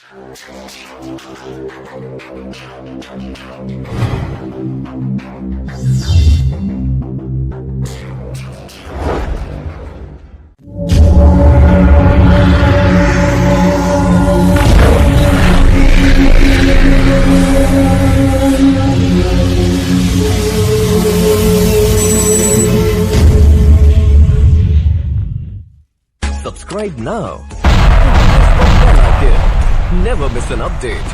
Subscribe now and press the bell icon. Never miss an update.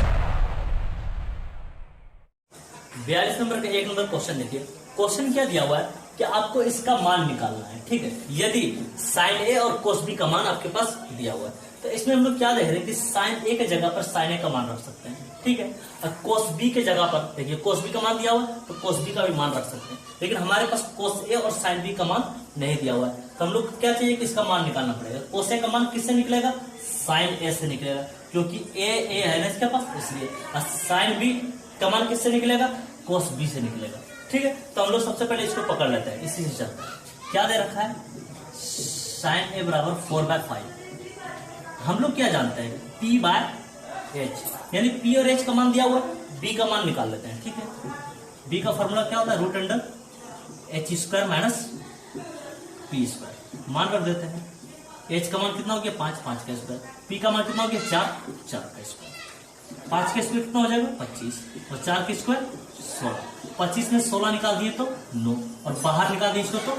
42 number का 1 number question देखिए। Question क्या दिया हुआ है कि आपको इसका मान निकालना है, ठीक है। यदि साइन ए और कोस बी का मान आपके पास दिया हुआ है, तो इसमें हम लोग क्या देख रहे हैं कि साइन ए के जगह पर साइन ए का मान रख सकते हैं, ठीक है। और कोस बी के जगह पर देखिए कोस बी का मान दिया हुआ है तो कोस बी का भी मान रख सकते हैं, लेकिन हमारे पास कोस ए और साइन बी का मान नहीं दिया हुआ है, तो हम लोग क्या चाहिए कि इसका मान निकालना पड़ेगा। कोस ए का मान किससे निकलेगा? साइन ए से निकलेगा, क्योंकि ए है ना इसके पास, इसलिए। और साइन बी का मान किससे निकलेगा? कोस बी से निकलेगा, ठीक है। तो हम लोग सबसे पहले इसको पकड़ लेते हैं, इसी से चलते हैं। क्या दे रखा है? साइन ए बराबर 4/5। हम लोग क्या जानते हैं? P/H, यानी P और H का मान दिया हुआ है, B का मान निकाल लेते हैं, ठीक है। B का फॉर्मूला क्या होता है? √H² - P²। मान रख देते हैं। H का मान कितना हो गया? 5 का स्क्वायर। P का मान कितना हो गया? 4 का स्क्वायर। 5 के स्क्वायर कितना हो जाएगा? 25, और 4 के स्क्वायर 16। 25 में 16 निकाल दिए तो 9, और बाहर निकाल दिए इसको तो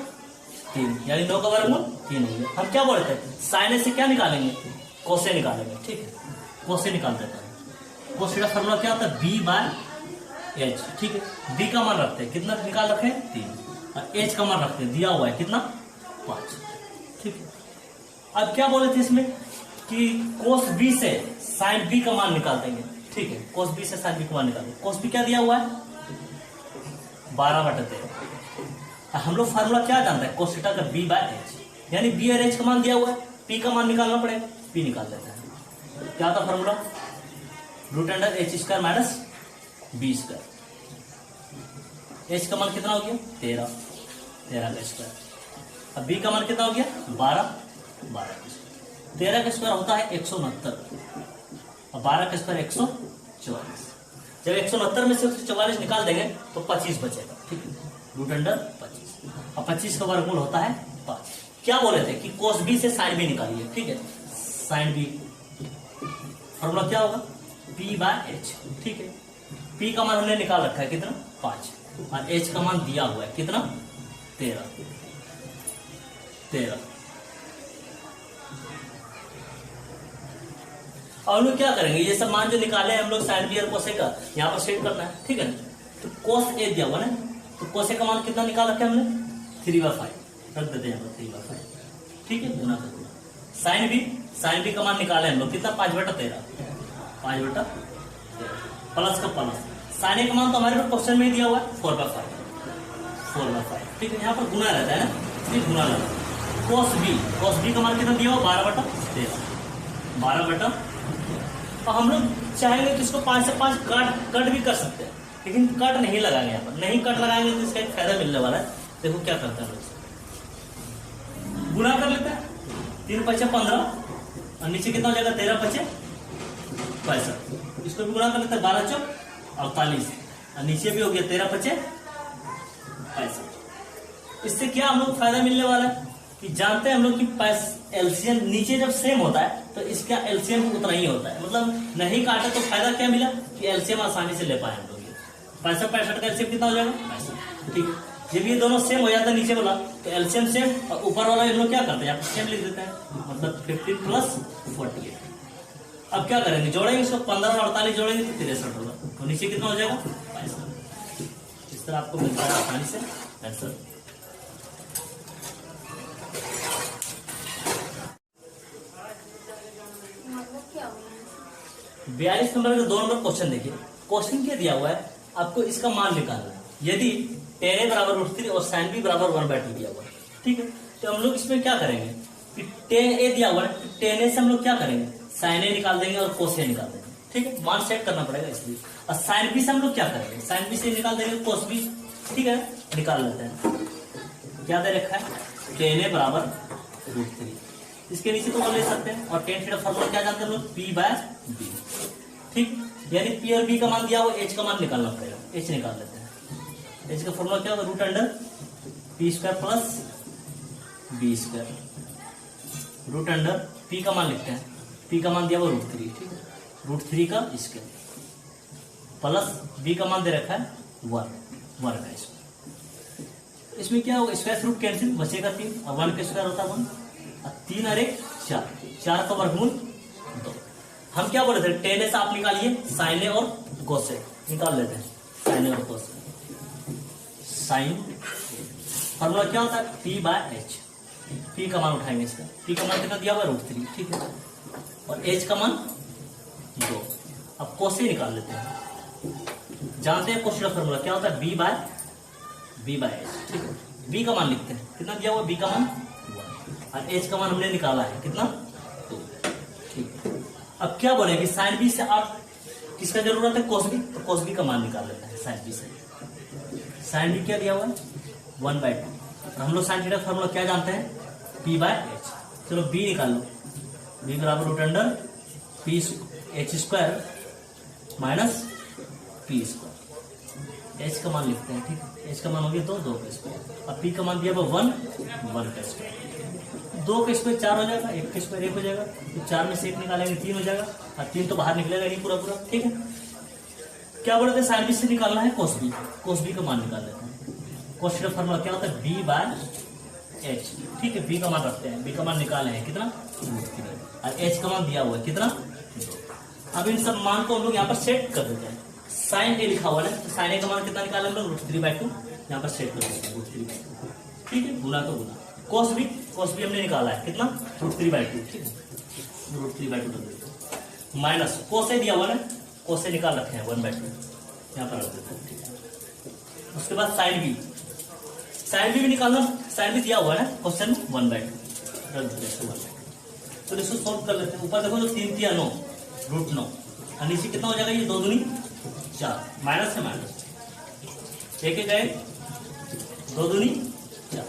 3, यानी 9 का वर्गमूल 3 हो गया। हम क्या बोलते हैं? साइन ए से क्या निकालेंगे? कोसे निकालेंगे, ठीक है। कोसे निकाल देते हैं। कोसे का फॉर्मूला क्या होता है? B/H, ठीक है। B का मान रखते हैं, कितना निकाल रखे हैं? 3, और H का मान रखते हैं, दिया हुआ है कितना? 5, ठीक है। अब क्या बोले थे इसमें कि कोस बी से साइन बी का मान निकाल देंगे, ठीक है। कोस बी से साइन बी का मान निकाल देंगे। कोस बी क्या दिया हुआ है? 12/13। हम लोग फार्मूला क्या जानते हैं? कोस थीटा का B/H, यानी B और H का मान दिया हुआ है, P का मान निकालना पड़ेगा, P निकाल देते हैं। क्या था फार्मूला? √H² - B²। H का मान कितना हो गया? 13 का स्क्वायर। अब B का मान कितना हो गया? 12 का स्क्वायर। 13 का स्क्वायर होता है 169, और 12 का स्क्वायर 144। जब 169 में से 144 निकाल देंगे तो 25 बचेगा, ठीक है। √25, और 25 का वर्गमूल होता है 5। क्या बोले थे कि कोस बी से साइन बी निकालिए, ठीक है। साइन बी फॉर्मूला क्या होगा? P/H, ठीक है। P का मान हमने निकाल रखा है कितना? 5, और H का मान दिया हुआ है कितना? 13। और हम लोग क्या करेंगे? ये सब मान जो निकाले हैं हम लोग साइन बी और कोसे का, यहाँ पर सेट करना है, ठीक है। तो कोस ए दिया हुआ ना, तो कोसे का मान कितना निकाल रखे हमने? 3/5 रख देते हैं, 3/5, ठीक है। गुना कर दिया। साइन बी का मान निकाले हम लोग कितना? 5/13, 5/13 प्लस का प्लस। साइन ए का मान तो हमारे पास क्वेश्चन में ही दिया हुआ है 4/5, ठीक है। यहाँ पर गुना रहता है ना, इसलिए गुना लगा। कोस बी का मान कितना दिया हुआ? 12/13, 12/, और हम लोग चाहेंगे तो इसको 5 से 5 कट भी कर सकते हैं, लेकिन कट नहीं लगाएंगे। यहाँ पर नहीं कट लगाएंगे तो इसका एक फायदा मिलने वाला है। देखो क्या करते हैं, लोग गुना कर लेते हैं। 3×5 = 15, और नीचे कितना हो जाएगा? 13×5 = 65। इसको भी गुना कर लेते हैं। 12×4 = 48, और नीचे भी हो गया 13×5 = 65। इससे क्या हम लोग फायदा मिलने वाला है कि जानते हैं हम लोग कि एलसीएम नीचे जब सेम होता है तो इसका एलसीएम उतना ही होता है, मतलब नहीं काटे तो फायदा क्या मिला कि एलसीएम आसानी से ले पाए हम लोग। 65 का एलसीएम कितना हो जाएगा? 65, ठीक है। जब ये दोनों सेम हो जाता है नीचे वाला, तो एलसीएम सेम, और ऊपर वाला हम लोग क्या करते हैं? यहाँ सेम लिख देते हैं, मतलब 50 + 48। अब क्या करेंगे? जोड़ेंगे इसको, 15 और 48 जोड़ेंगे तो 63 होगा, तो नीचे कितना हो जाएगा? 65। इस तरह आपको मिलता है आसानी से आंसर। मतलब 42 नंबर का 2 नंबर क्वेश्चन देखिए। क्वेश्चन क्या दिया हुआ है? आपको इसका मान निकालना है। यदि tan a बराबर √3 और sin b बराबर 1/2 दिया हुआ है, ठीक है। तो हम लोग इसमें क्या करेंगे कि tan a दिया हुआ है, tan a से हम लोग क्या करेंगे? sin a निकाल देंगे और cos a निकाल देंगे, ठीक है। मान सेट करना पड़ेगा इसलिए। और sin b से हम लोग क्या करेंगे? sin b से निकाल देंगे cos b, ठीक है। निकाल लेते हैं। क्या दे रखा है? tan a बराबर √3, इसके नीचे तो ले सकते हैं। और tan थीटा फॉर्मूला क्या जानते हैं हम लोग? P/B। ठीक, यानी पी और बी का मान दिया हुआ, एच का मान निकालना पड़ेगा। एच निकाल लेते हैं। एच का फॉर्मूला क्या होगा, root under P square plus B square, root under P का मान लिखते हैं, पी का मान दिया हुआ रूट 3, ठीक है, रूट 3 का स्क्वायर प्लस बी का मान दे रखा है 1 का स्क्वायर। इसमें क्या होगा, स्क्वायर रूट कैंसिल, बचेगा 3 और 1 का स्क्वायर होता है 1 और 3 और 1 4, 4 का वर्गमूल 2। हम क्या बोले थे, टेन ए से आप निकालिए साइन ए और कोस ए, निकाल लेते हैं साइन ए और कोस ए। साइन फॉर्मूला क्या होता है, पी बाय एच, पी का मान उठाएंगे इसका, पी का मान कितना दिया हुआ रूट 3, ठीक है, और एच का मान 2। अब कोस ए निकाल लेते हैं, जानते हैं कोस का फॉर्मूला क्या होता है, बी बाय एच, ठीक है, बी का मान लिखते हैं, कितना दिया हुआ बी का मान 1 और एच का मान हमने निकाला है कितना 2, ठीक है। अब क्या बोले कि साइन बी से आप किसका जरूरत है, कोस बी, तो कोस बी का मान निकाल लेते हैं साइन बी से। साइन बी क्या दिया हुआ है 1/2, हम लोग साइन थीटा फॉर्मूला क्या जानते हैं, पी बाय एच। चलो बी निकाल लो, बी बराबर root under P H square minus P square, H का मान लिखते हैं, ठीक है, एच का मान हो गया 2 का स्क्वायर, अब पी का मान दिया 1 का स्क्वायर, 2 का स्क्वायर 4 हो जाएगा, 1 का स्क्वायर 1 हो जाएगा, तो 4 में से 1 निकालेंगे 3 हो जाएगा, और 3 तो बाहर निकलेगा नहीं पूरा, ठीक है। क्या बोलते हैं, साइन बी से निकालना है कोस बी का मान निकाल लेते हैं। कोस का फॉर्मूला क्या होता है, बी बाय एच, ठीक है, बी का मान रखते हैं, बी का मान निकाले हैं कितना और एच का मान दिया हुआ है कितना 2। अब इन सब मान को हम लोग यहाँ पर सेट कर देते हैं। साइन ए लिखा हुआ है, तो साइन ए का मान कितना निकाले हम लोग, रूट 3/2, यहाँ पर सेट कर देते हैं रूट 3/2, ठीक है, गुना तो गुना। कोस बी हमने निकाला है कितना, रूट 3/2, ठीक है, रूट 3/2 कर देते हैं, माइनस कोस ए दिया हुआ है, कोस ए निकाल रखे हैं 1/2, यहाँ पर रख देते हैं, ठीक है। उसके बाद साइन बी भी निकालना, साइन बी दिया हुआ है क्वेश्चन 1/2, रख देते हैं 1/2। तो इसको सोल्व कर लेते हैं। ऊपर देखो जो 3 3 9, रूट 9, और नीचे कितना हो जाएगा, ये 2 दूनी 4, माइनस से माइनस, एक गए 2 दूनी 4।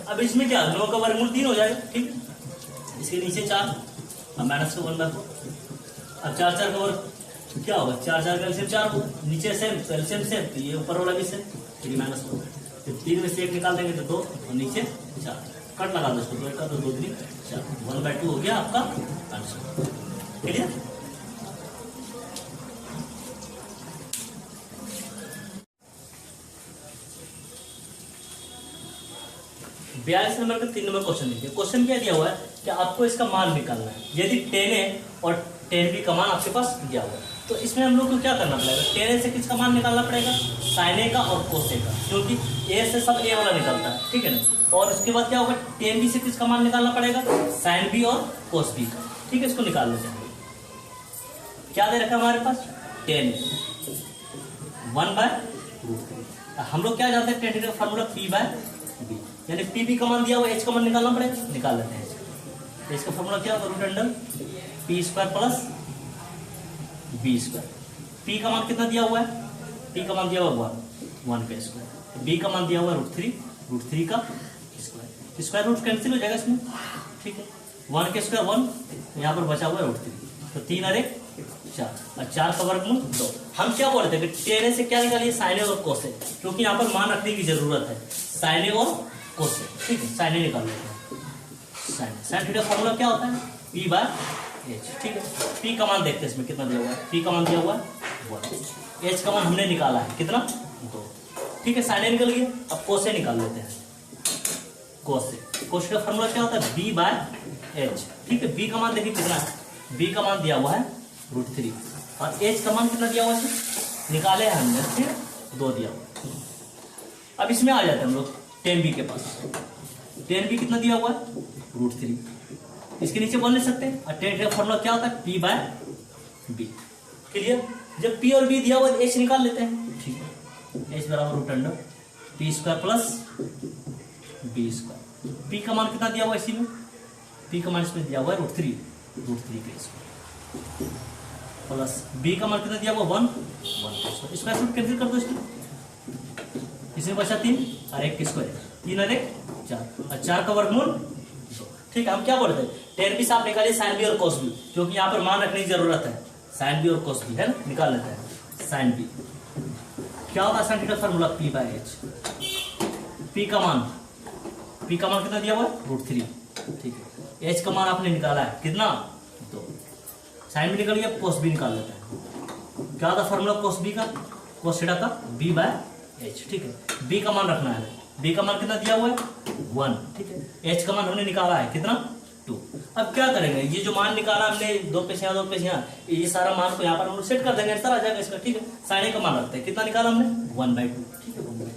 अब इसमें क्या, 9 का वर्गमूल 3 हो जाएगा, ठीक है, इसके नीचे 4 और माइनस से 1/4। अब 4 4 का वर्ग क्या होगा, 4 4 का एलसीएम 4 होगा, नीचे सेम तो एलसीएम सेम, तो ये ऊपर वाला भी सेम, फिर माइनस 1, फिर 3 में से 1 निकाल देंगे तो 2 और नीचे 4, कट लगा दो इसको, 2 का तो 2 3 4, 1/2 हो गया आपका आंसर, क्लियर। बयालीस नंबर का 3 नंबर क्वेश्चन देखिए। क्वेश्चन क्या दिया हुआ है कि आपको इसका मान निकालना है, यदि 10a और 10b का मान आपके पास दिया हुआ है, तो इसमें हम लोग को क्या करना पड़ेगा, 10a से किसका मान निकालना पड़ेगा, साइन ए का और कोस ए का, क्योंकि ए से सब ए वाला निकलता है, ठीक है ना। और उसके बाद क्या होगा, 10b से किसका मान निकालना पड़ेगा, साइन बी और कोस बी का, ठीक है, इसको निकाल लेते हैं। क्या दे रखा है हमारे पास, 10 1/√3। हम लोग क्या जानते हैं, 10 का फॉर्मूला पी बाय बी, यानी पी बी का मान दिया हुआ, एच का मान निकालना पड़ेगा, निकाल लेते हैं। तो इसका फॉर्मूला क्या होगा, root under P square plus B square. P का मान कितना दिया हुआ है, पी का मान दिया हुआ 1 का स्क्वायर, बी का मान दिया हुआ रूट थ्री का स्क्वायर, स्क्वायर रूट कैंसिल हो जाएगा इसमें, ठीक है, 1 का स्क्वायर 1, यहाँ पर बचा हुआ है रूट 3, तो 3 और 1 4, और 4 का वर्गमूल 2। हम क्या बोल रहे थे कि 10 से क्या निकालिए, साइन ए और कोस ए, क्योंकि यहाँ पर मान रखने की जरूरत है, साइन ए और कोस ए, ठीक है, साइन ए निकाल लेते हैं। साइन थीटा फॉर्मूला क्या होता है, पी बाय एच, ठीक है। पी का मान देखते हैं इसमें कितना दिया हुआ है, पी का मान दिया हुआ है 1, एच का मान हमने निकाला है कितना 2, ठीक है, साइन ए निकल गया। अब कोस ए निकाल लेते हैं, कोस का फॉर्मूला क्या होता है, बी बाय एच, ठीक है। बी का मान देखिए कितना है, बी का मान दिया हुआ है रूट 3, और एच का मान कितना दिया हुआ है, निकाले हैं हमने, फिर 2 दिया हुआ। अब इसमें आ जाते हैं हम लोग 10b के पास, 10b कितना दिया हुआ है रूट 3, इसके नीचे 1 ले सकते हैं, और 10 का फॉर्मूला क्या होता है, पी बाय बी, क्लियर। जब पी और बी दिया हुआ है एच निकाल लेते हैं, ठीक है, एच बराबर root under P square plus B square. P का मान कितना दिया हुआ है इसी में, पी का मान इसमें दिया हुआ है रूट 3 के स्क्वायर, प्लस बी का मान कितना दिया हुआ 1 का स्क्वायर रूट कैंसिल कर दो इसमें बचा 3 और 1 का स्क्वायर, 3 और 1 4, और 4 का वर्गमूल 2, ठीक है। हम क्या बोलते हैं, टेन बी से आप निकालिए साइन बी और कोस बी, क्योंकि यहाँ पर मान रखने की जरूरत है। साइन बी और कोस बी है ना, निकाल लेते हैं। साइन बी क्या होगा, sine theta formula P by H. P का मान कितना दिया हुआ है, √3, ठीक है। एच का मान आपने निकाला है कितना, 2। साइन भी निकल गया, कोस बी निकाल लेते हैं। क्या होता फॉर्मूला कोस बी का, कोस थीटा का बी बाय एच, ठीक है। बी का मान रखना है, बी का मान कितना दिया हुआ है, 1, ठीक है। एच का मान हमने निकाला है कितना, 2। अब क्या करेंगे, ये जो मान निकाला हमने 2 पेश यहाँ 2 पेश यहाँ, ये सारा मान को यहाँ पर हम सेट कर देंगे, आंसर आ जाएगा इसका, ठीक है। साइन ए का मान रखते हैं, कितना निकाला हमने, 1/2, ठीक है। 1/2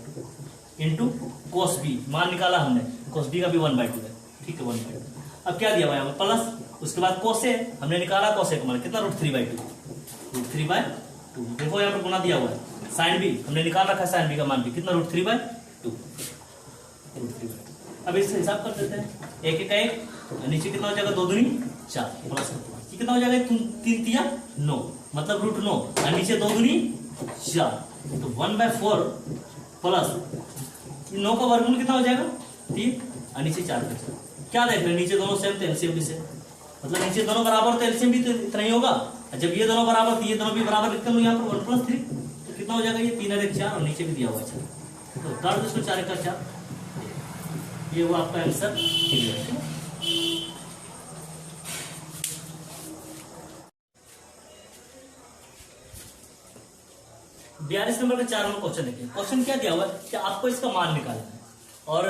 इंटू कोस बी, मान निकाला हमने, कोस बी का भी 1/2 है, ठीक है। 1/2 अब क्या दिया हुआ है प्लस, उसके बाद कोसे हमने निकाला, कोसे का मान कितना, √3/2, √3/2। देखो यहाँ पर गुना दिया हुआ है। साइन बी हमने निकाल रखा है, साइन बी का मान भी कितना, √3/2, √3/2। अब इससे हिसाब कर देते हैं, एक एक एक, नीचे कितना हो जाएगा, 2 दूनी 4 प्लस कितना हो जाएगा, 3 तिया 9, मतलब √9, और नीचे 2 दूनी 4, तो 1/4 प्लस 9 का वर्गमूल कितना हो जाएगा, 3, और नीचे 4 का 4। क्या देख रहे हैं, नीचे दोनों सेम तो एलसीएम भी सेम, मतलब नीचे दोनों बराबर तो एलसीएम भी तो इतना ही होगा। जब ये दोनों बराबर तो ये दोनों भी बराबर लिखते हैं यहाँ पर 1 + 3, तो कितना हो जाएगा, ये 3 और 1 4, और नीचे भी दिया हुआ है 4, तो काट दो इसको, 4 1 4, ये वो आपका आंसर क्लियर है। 42 नंबर का 4 नंबर क्वेश्चन देखिए। क्वेश्चन क्या दिया हुआ है कि आपको इसका मान निकालना है, और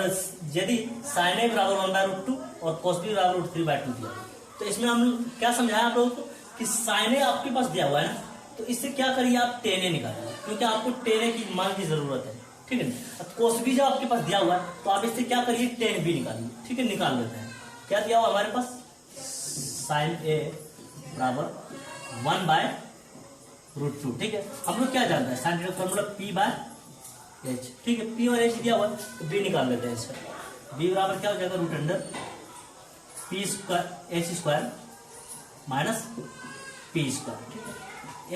यदि साइन ए बराबर 1/√2 और कोस बी बराबर √3/2 दिया है, तो इसमें हम क्या समझाया आप लोगों को कि साइन ए आपके पास दिया हुआ है ना, तो इससे क्या करिए आप टेन ए निकालिए, क्योंकि आपको टेन ए की मान की जरूरत है, ठीक है। अब कोस बी जब आपके पास दिया हुआ है, तो आप इससे क्या करिए, टेन बी निकालिए, ठीक है। निकाल लेते हैं, क्या दिया हुआ हमारे पास, साइन ए बराबर 1/√2, ठीक है। हम लोग क्या जानते हैं, sine theta formula P by H, ठीक है। पी और एच दिया हुआ है, तो बी निकाल लेते हैं इसका। बी बराबर क्या हो जाएगा, √p² माइनस p², ठीक है।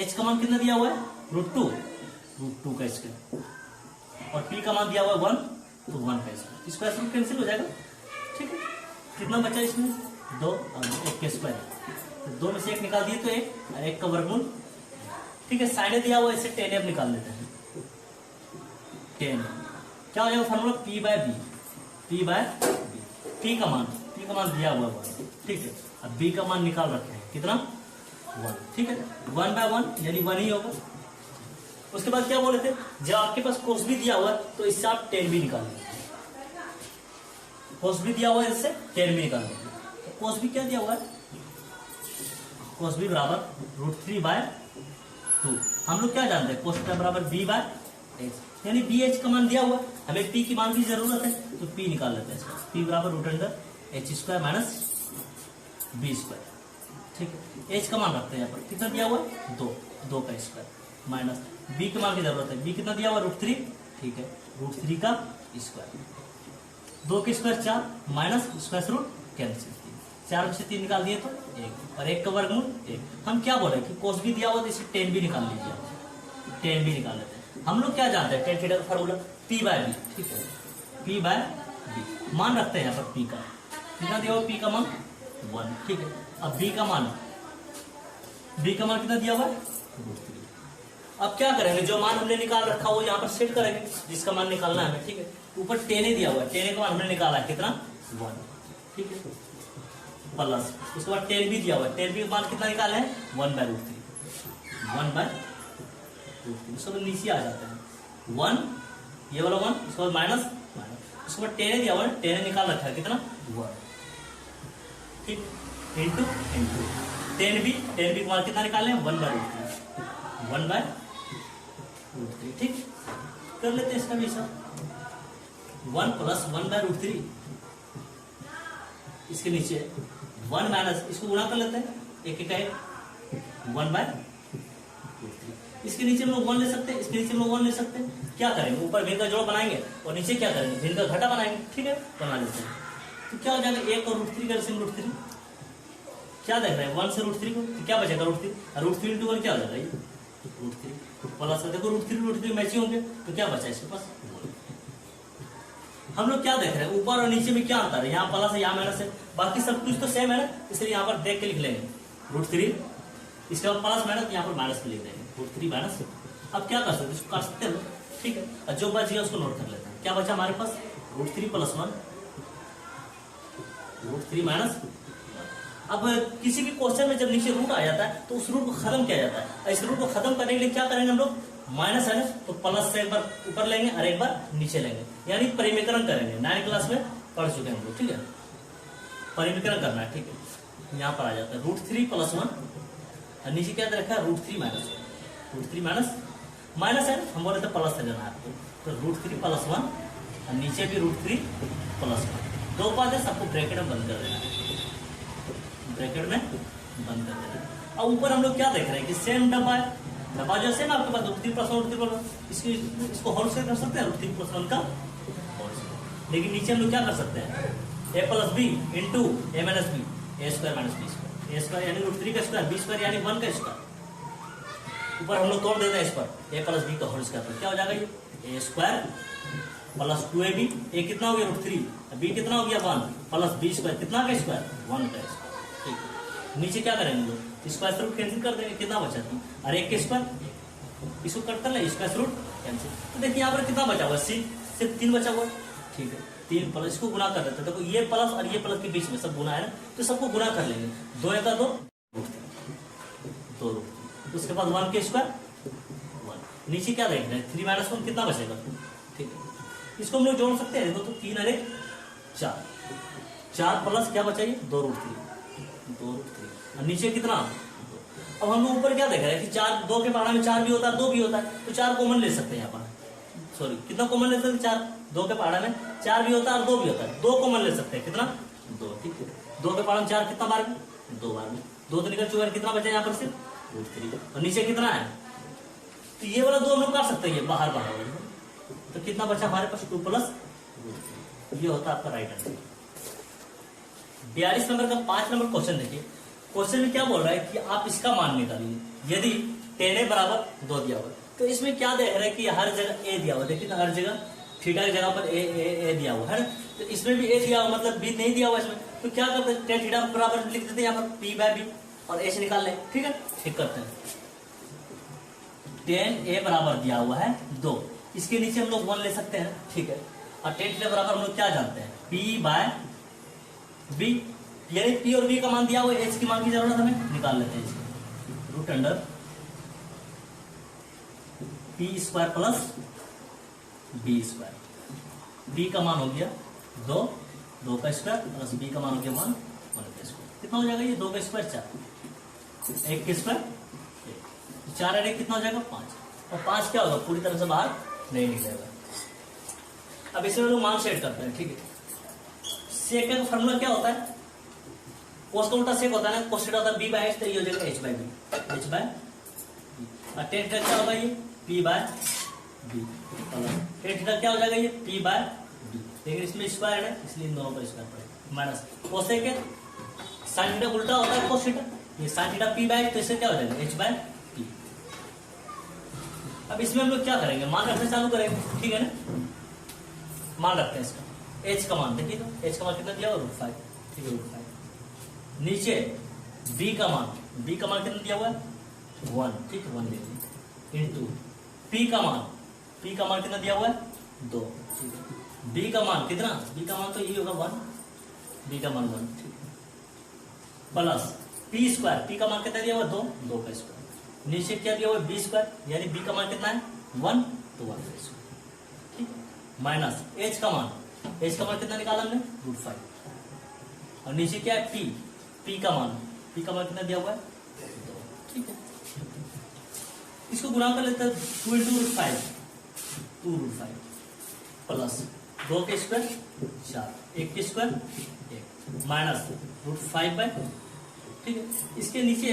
एच का मान कितना दिया हुआ है, √2 का स्क्वायर, और p का मान दिया हुआ है 1, तो 1 का स्क्वायर, स्क्वायर रूट कैंसिल हो जाएगा, ठीक है। कितना बचा इसमें, 2 और 1 का स्क्वायर, तो 2 में से 1 निकाल दिए तो 1, और 1 का वर्गमूल, ठीक है। साइन दिया हुआ है, इससे 10 अब निकाल लेते हैं। 10 क्या हो जाएगा formula, p by B, p का मान दिया हुआ है, ठीक है। अब b का मान निकाल रखे हैं कितना, 1, ठीक है। 1/1 यानी 1 ही होगा। उसके बाद क्या बोले थे, जब आपके पास कोस भी दिया हुआ है, तो इससे आप 10 भी निकाल लेंगे। कोस भी दिया हुआ है, इससे 10 भी निकाल लेंगे। कोस भी क्या दिया हुआ है, कोस भी बराबर √3/2। हम लोग क्या जानते हैं, कोस थीटा बराबर b बाय एच, यानी बी एच का मान दिया हुआ है, हमें p की मान की जरूरत है, तो p निकाल लेते हैं इसका। p बराबर √h² माइनस b², ठीक है। h का मान रखते हैं यहाँ पर, कितना दिया हुआ है, 2 का स्क्वायर, माइनस b के मान की जरूरत है, b कितना दिया हुआ है, √3, ठीक है। √3 का स्क्वायर, 2 के square 4, minus square root cancel, 4 में से 3 निकाल दिए तो 1, और 1 का वर्गमूल 1। हम क्या बोले कि कोस भी दिया हुआ, तो इसे 10 भी निकाल लीजिए, 10 भी निकाल लेते हैं। हम लोग क्या जानते हैं, टेन थीटा का फॉर्मूला p बाय बी, ठीक है। p बाय बी मान रखते हैं यहाँ पर, p का कितना दिया हुआ, p का मान 1, ठीक है। अब b का मान कितना दिया हुआ है, √3। अब क्या करेंगे, जो मान हमने निकाल रखा वो यहाँ पर सेट करेंगे, जिसका मान निकालना है हमें, ठीक है। ऊपर 10 दिया हुआ है, 10 का मान हमने निकाला है कितना, 1, ठीक है, प्लस उसके बाद 10 भी दिया हुआ है, 10 भी मान कितना निकाले हैं, 1/√3, 1/√3, सब नीचे आ जाते हैं, 1 ये वाला 1, उसके बाद माइनस, उसके बाद 10 दिया हुआ है, 10 निकाल रखा है कितना, 1, ठीक, इंटू 10 भी मान कितना निकाले हैं, 1/√3, 1/√3, ठीक। कर लेते हैं इसका भी सब, 1 + 1/√3, इसके नीचे 1 माइनस, इसको गुणा कर लेते हैं, एक एक 1/√3, इसके नीचे हम लोग 1 ले सकते हैं, इसके नीचे हम लोग 1 ले सकते हैं। क्या करेंगे, ऊपर भिन्न का जोड़ बनाएंगे और नीचे क्या करेंगे, भिन्न का घटा बनाएंगे, ठीक है, बना लेते हैं। तो क्या हो जाएगा, 1 और √3 का LCM √3, क्या देख रहे हैं, 1 से √3 को, तो क्या बचेगा, √3, और √3 × 1 क्या हो जाएगा, ये √3 प्लस, देखो √3 मैचिंग होंगे, तो क्या बचा इसके पास, हम लोग क्या देख रहे हैं, ऊपर और नीचे में क्या अंतर है, यहाँ प्लस है यहाँ माइनस है, बाकी सब कुछ तो सेम है ना, इसलिए यहाँ पर देख के लिख लेंगे √3, इसके बाद प्लस माइनस यहाँ पर माइनस लिख देंगे √3 माइनस। अब क्या कर सकते हैं, इसको काट सकते हैं, ठीक है। और जो बच गया उसको नोट कर लेते हैं। क्या बचा हमारे पास, √3 + 1 √3 माइनस। अब किसी भी क्वेश्चन में जब नीचे रूट आ जाता है तो उस रूट को खत्म किया जाता है। इस रूट को खत्म करने के लिए क्या करेंगे हम लोग, माइनस है ना, तो प्लस से एक बार ऊपर लेंगे और एक बार नीचे लेंगे, यानी परिमीकरण करेंगे। 9 क्लास में पढ़ चुके हैं हम लोग, ठीक है। परिमीकरण करना है, ठीक है। यहाँ पर आ जाता है √3 + 1 और नीचे क्या दे रखा है, √3 माइनस। √3 माइनस है ना, हम बोले थे प्लस से जाना है आपको, तो √3 + 1 और नीचे भी √3 + 1। दो बात है, सबको ब्रैकेट में बंद कर देना है, ब्रैकेट में बंद कर देना है। अब ऊपर हम लोग क्या देख रहे हैं कि सेम डब्बा है, डब्बा जो सेम आपके पास √3 + 1 √3 + 1, इसको होल स्क्वायर कर सकते हैं, √3 + 1 का होल स्क्वायर। लेकिन नीचे हम लोग क्या कर सकते हैं, a + b × a - b, a² - b², a² यानी √3 का स्क्वायर, b² यानी 1 का स्क्वायर। ऊपर हम लोग तोड़ देते हैं इस पर, a + b का होल स्क्वायर पर क्या हो जाएगा, ये a² + 2ab, a कितना हो गया √3, b कितना हो गया 1 + b² कितना का स्क्वायर, 1 का स्क्वायर, ठीक। नीचे क्या करेंगे लोग, स्क्वायर रूट कैंसिल कर देंगे, कितना बचा था, और 1 के स्क्वायर, इसको कट कर ले, स्क्वायर रूट कैंसिल। तो देखिए यहाँ पर कितना बचा हुआ, सिर्फ 3 बचा हुआ, ठीक है। 3 प्लस, इसको गुना कर देते हैं। देखो ये प्लस और ये प्लस के बीच में सब गुना है ना, तो सबको गुना कर लेंगे। 2 × 2 2, उसके बाद 1 के स्क्वायर 1। नीचे क्या देख रहे हैं, 3 - 1 कितना बचेगा, ठीक है। इसको हम लोग जोड़ सकते हैं, देखो तो 3 और 1 4, 4 प्लस क्या बचाइए 2 √3 और नीचे कितना। अब हम लोग ऊपर क्या देख रहे हैं कि 4, 2 के पहाड़ा में 4 भी होता है, 2 भी होता है, तो 4 कॉमन ले सकते हैं यहाँ पर। सॉरी, कितना कॉमन ले सकते हैं, 4। 2 के पहाड़ा में 4 भी होता है और 2 भी होता है, 2 कॉमन ले सकते हैं, कितना 2, ठीक है। 2 के पहाड़ा में 4 कितना बार में, 2 बार में, 2 तो निकल चुका है, कितना बचा यहाँ पर से √3 और नीचे कितना है, तो ये वाला 2 हम लोग कर सकते हैं, ये बाहर बाहर, तो कितना बचा हमारे पास 2 + √3। ये होता है आपका राइट आंसर। 42 नंबर का 5 नंबर क्वेश्चन देखिए। क्वेश्चन में क्या बोल रहा है कि आप इसका मान निकालिए। यदि 10a = 2 दिया हुआ, तो इसमें क्या देख रहे हैं कि हर जगह a दिया हुआ, देखिए तो हर जगह थीटा की जगह पर a दिया हुआ है ना, तो इसमें भी a दिया हुआ, मतलब b नहीं दिया हुआ इसमें, तो क्या करते हैं, tan थीटा बराबर लिख देते हैं यहाँ पर p/b और a से निकाल लें, ठीक है। ठीक करते हैं, tan a बराबर दिया हुआ है 2, इसके नीचे हम लोग 1 ले सकते हैं, ठीक है। और tan थीटा बराबर हम लोग क्या जानते हैं, p/b, यानी p और b का मान दिया हुआ है, h की मान की जरूरत हमें, निकाल लेते हैं इसको। √p² + b², b का मान हो गया 2, 2 का स्क्वायर प्लस b का मान हो गया 1, 1 का स्क्वायर, कितना हो जाएगा ये 2 का स्क्वायर 4, 1 के स्क्वायर 4 और 1 कितना हो जाएगा 5, और 5 क्या होगा, पूरी तरह से बाहर नहीं निकलेगा। अब इसमें लोग मान सेट करते हैं, ठीक है। सेक का फॉर्मूला क्या होता है, कोस का उल्टा सेक होता है ना, कोस थीटा होता है b/h, तो ये हो जाएगा h/b, h/b। और tan थीटा क्या होगा, ये p/b, tan थीटा क्या हो जाएगा, ये p/b, लेकिन इसमें स्क्वायर है इसलिए इन दोनों पर स्क्वायर पड़ेगा, माइनस कोसेक है, sin थीटा उल्टा होता है कोस थीटा, ये sin थीटा p/h, तो इससे क्या हो जाएगा h/p। अब इसमें हम लोग क्या करेंगे, मान रखना चालू करेंगे, ठीक है ना। मान रखते हैं इसका, h का मान देखिए, तो h का मान कितना दिया हुआ √5, ठीक है √5। नीचे b का मान कितना दिया हुआ है 1, ठीक है 1 ले लीजिए, इंटू p का मान कितना दिया हुआ है 2, ठीक है। b का मान कितना, b का मान तो ये होगा 1, b का मान 1, ठीक है, प्लस p², p का मान कितना दिया हुआ 2, 2 का स्क्वायर, नीचे क्या दिया हुआ b², यानी b का मान कितना है 1, तो 1 का स्क्वायर, ठीक है, माइनस h का मान कितना निकाला हमने √5, और नीचे क्या है p का मान कितना दिया हुआ है 2, ठीक है। इसको गुणा कर लेते हैं, 2 × √5, 2 √5 प्लस 2 के स्क्वायर 4, 1 के स्क्वायर 1, माइनस √5/, ठीक है। इसके नीचे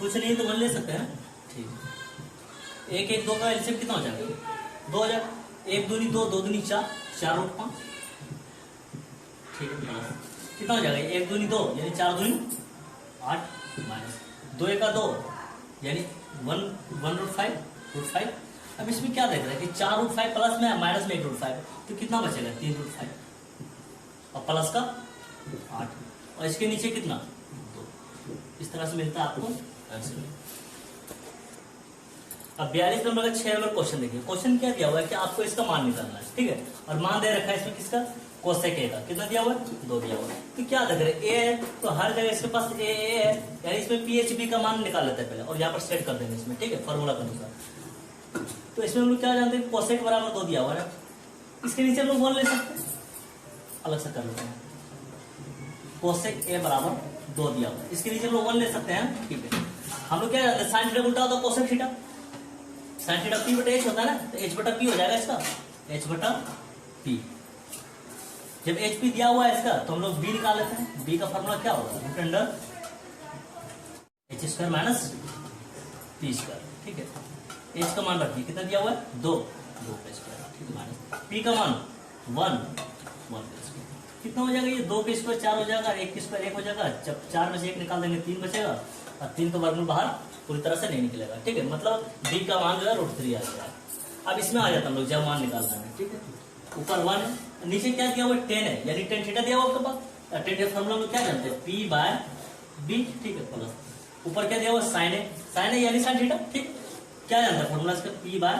कुछ नहीं तो 1 ले सकते हैं, ठीक है। 1 1 2 का एलसीएम कितना हो जाएगा 2 हो जाएगा, 1 दूनी 2, 2 दूनी 4, 4√5, ठीक है, प्लस कितना हो जाएगा 1 दूनी 2 यानी 4 दूनी 8, माइनस 2 1 का 2 यानी 1 √5। अब इसमें क्या देख रहे हैं कि 4 √5 प्लस में माइनस में 1 √5, तो कितना बचेगा 3 √5 और प्लस का 8 और इसके नीचे कितना 2। इस तरह से मिलता है आपको आंसर। अब 42 नंबर का 6 नंबर क्वेश्चन देखिए। क्वेश्चन क्या दिया हुआ है कि आपको इसका मान निकालना है, ठीक है, और मान दे रखा है इसमें किसका कोसेक ए का, कितना दिया हुआ है 2 दिया हुआ है। तो क्या देख रहे हैं ए है तो हर जगह इसके पास ए है, यानी इसमें पीएचबी का मान निकाल लेते हैं पहले और यहाँ पर सेट कर देंगे इसमें, ठीक है, फॉर्मूला के अनुसार। तो इसमें हम लोग क्या जानते हैं कोसेक बराबर 2 दिया हुआ है, इसके नीचे हम लोग 1 ले सकते हैं, अलग से कर लेते हैं। कोसेक ए बराबर 2 दिया हुआ है, इसके नीचे हम लोग 1 ले सकते हैं, ठीक है। हम लोग क्या जानते हैं साइन थीटा उल्टा होता है cosec theta, sine theta P बटा एच होता है ना, तो एच बटा पी हो जाएगा इसका, एच बटा पी। जब एच पी दिया हुआ है इसका तो हम लोग बी निकाल लेते हैं। बी का फॉर्मूला क्या होगा root under H square minus P square, ठीक है। एच का मान रखिए कितना दिया हुआ है 2 का स्क्वायर, ठीक है, माइनस पी का मान 1 का स्क्वायर, कितना हो जाएगा ये 2 का स्क्वायर 4 हो जाएगा, 1 का स्क्वायर 1 हो जाएगा। जब 4 में से 1 निकाल देंगे 3 बचेगा और 3 का वर्गमूल बाहर पूरी तरह से नहीं निकलेगा, ठीक है। मतलब बी का मान जो है √3 आ जाएगा। अब इसमें आ जाता हम लोग जब मान निकालना है, ठीक है, ऊपर 1 है, नीचे क्या दिया हुआ है 10 है, यानी 10 थीटा दिया हुआ आपके पास। 10 थीटा फॉर्मूला में क्या जानते हैं पी बाय बी, ठीक है, प्लस ऊपर क्या दिया हुआ साइन है यानी साइन थीटा, ठीक, क्या जानते हैं फॉर्मूला इसका पी बाय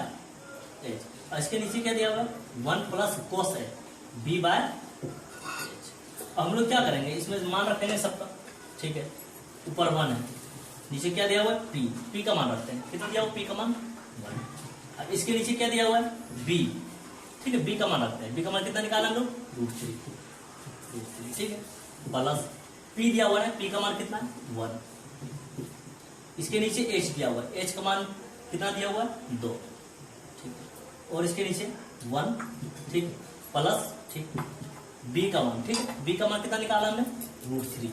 एच, और इसके नीचे क्या दिया हुआ है 1 प्लस कोस है बी बाय एच। अब हम लोग क्या करेंगे इसमें मान रखेंगे सबका, ठीक है, ऊपर 1 है, नीचे क्या दिया हुआ है पी का मान रखते हैं, कितना दिया हुआ पी का मान 1। अब इसके नीचे क्या दिया हुआ है बी, ठीक है, बी का मान रखते हैं, बी का मान कितना निकाला हम लोग √3, ठीक है, प्लस पी दिया हुआ है, पी का मान कितना है 1। इसके नीचे एच दिया हुआ है, एच का मान कितना दिया हुआ है 2, ठीक है, और इसके नीचे 1, ठीक, प्लस, ठीक, बी का मान, ठीक है, बी का मान कितना निकाला हमने √3।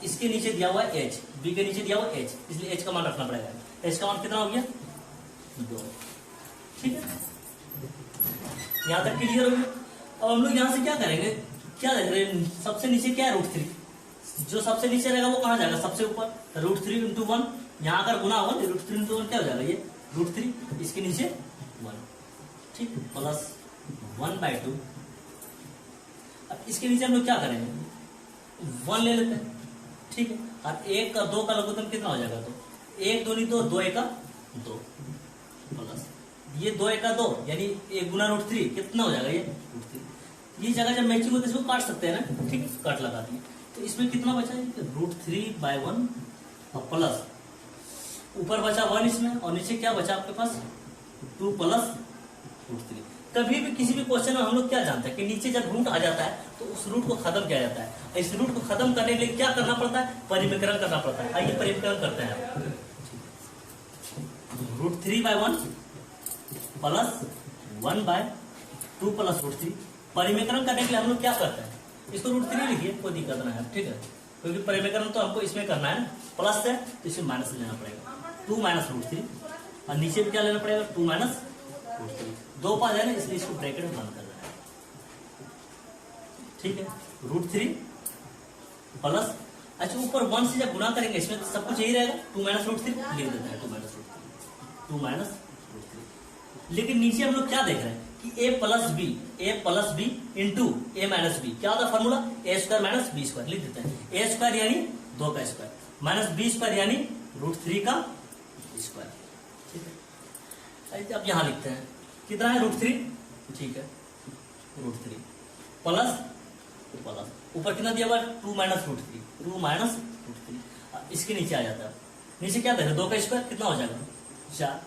इसके नीचे दिया हुआ है एच, बी के नीचे दिया हुआ है एच, इसलिए एच का मान रखना पड़ेगा। एच का मान कितना हो गया 2, ठीक है, यहां तक क्लियर हो गया। अब हम लोग यहां से क्या करेंगे, क्या देख रहे हैं सबसे नीचे क्या है √3, जो सबसे नीचे रहेगा वो कहां जाएगा सबसे ऊपर, √3 इंटू 1, यहाँ अगर गुना होगा √3 इंटू 1 क्या हो जाएगा ये √3, इसके नीचे 1, ठीक, प्लस 1/2। अब इसके नीचे हम लोग क्या करेंगे 1 ले लेते हैं, ठीक है, और 1 का 2 का लघुत्तम कितना हो जाएगा, तो 1 2 नहीं तो 2 1 2 प्लस ये 2 1 2 यानी 1 गुना √3 कितना हो जाएगा ये √3। ये जगह जब मैचिंग होती है इसको काट सकते हैं ना, ठीक, कट लगा दिए। तो इसमें कितना बचा √3/1 और प्लस ऊपर बचा 1 इसमें, और नीचे क्या बचा आपके पास 2 प्लस √3। कभी भी किसी भी क्वेश्चन में हम लोग क्या जानते हैं कि नीचे जब रूट आ जाता है तो उस रूट को खत्म किया जाता है। इस रूट को खत्म करने के लिए क्या करना पड़ता है, परिमीकरण करना पड़ता है। आइए परिमीकरण करते हैं। √3/1 प्लस 1/2 प्लस √3। परिमीकरण करने के लिए हम लोग क्या करते हैं, इसको √3 लिखिए, कोई दिक्कत नहीं है, ठीक है, क्योंकि परिमीकरण तो हमको इसमें करना है, प्लस है तो इसमें माइनस लेना पड़ेगा, 2 - √3, और नीचे भी क्या लेना पड़ेगा 2 - √3। 2 पास है ना, इसलिए इसको ब्रैकेट में बंद करना है, ठीक है, √3 प्लस, अच्छा ऊपर 1 से जब गुना करेंगे इसमें तो सब कुछ यही रहेगा, 2 - √3 लिख देते हैं, 2 - √3। लेकिन नीचे हम लोग क्या देख रहे हैं कि a plus B into a minus B, क्या होता है formula a² minus B square, लिख देते हैं a² यानी 2 का स्क्वायर माइनस b² यानी √3 का स्क्वायर, ठीक है। अब यहां लिखते हैं कितना है √3, ठीक है, √3 प्लस ऊपर कितना दिया हुआ 2 - √3, इसके नीचे आ जाता है, नीचे क्या देख 2 का स्क्वायर कितना हो जाएगा 4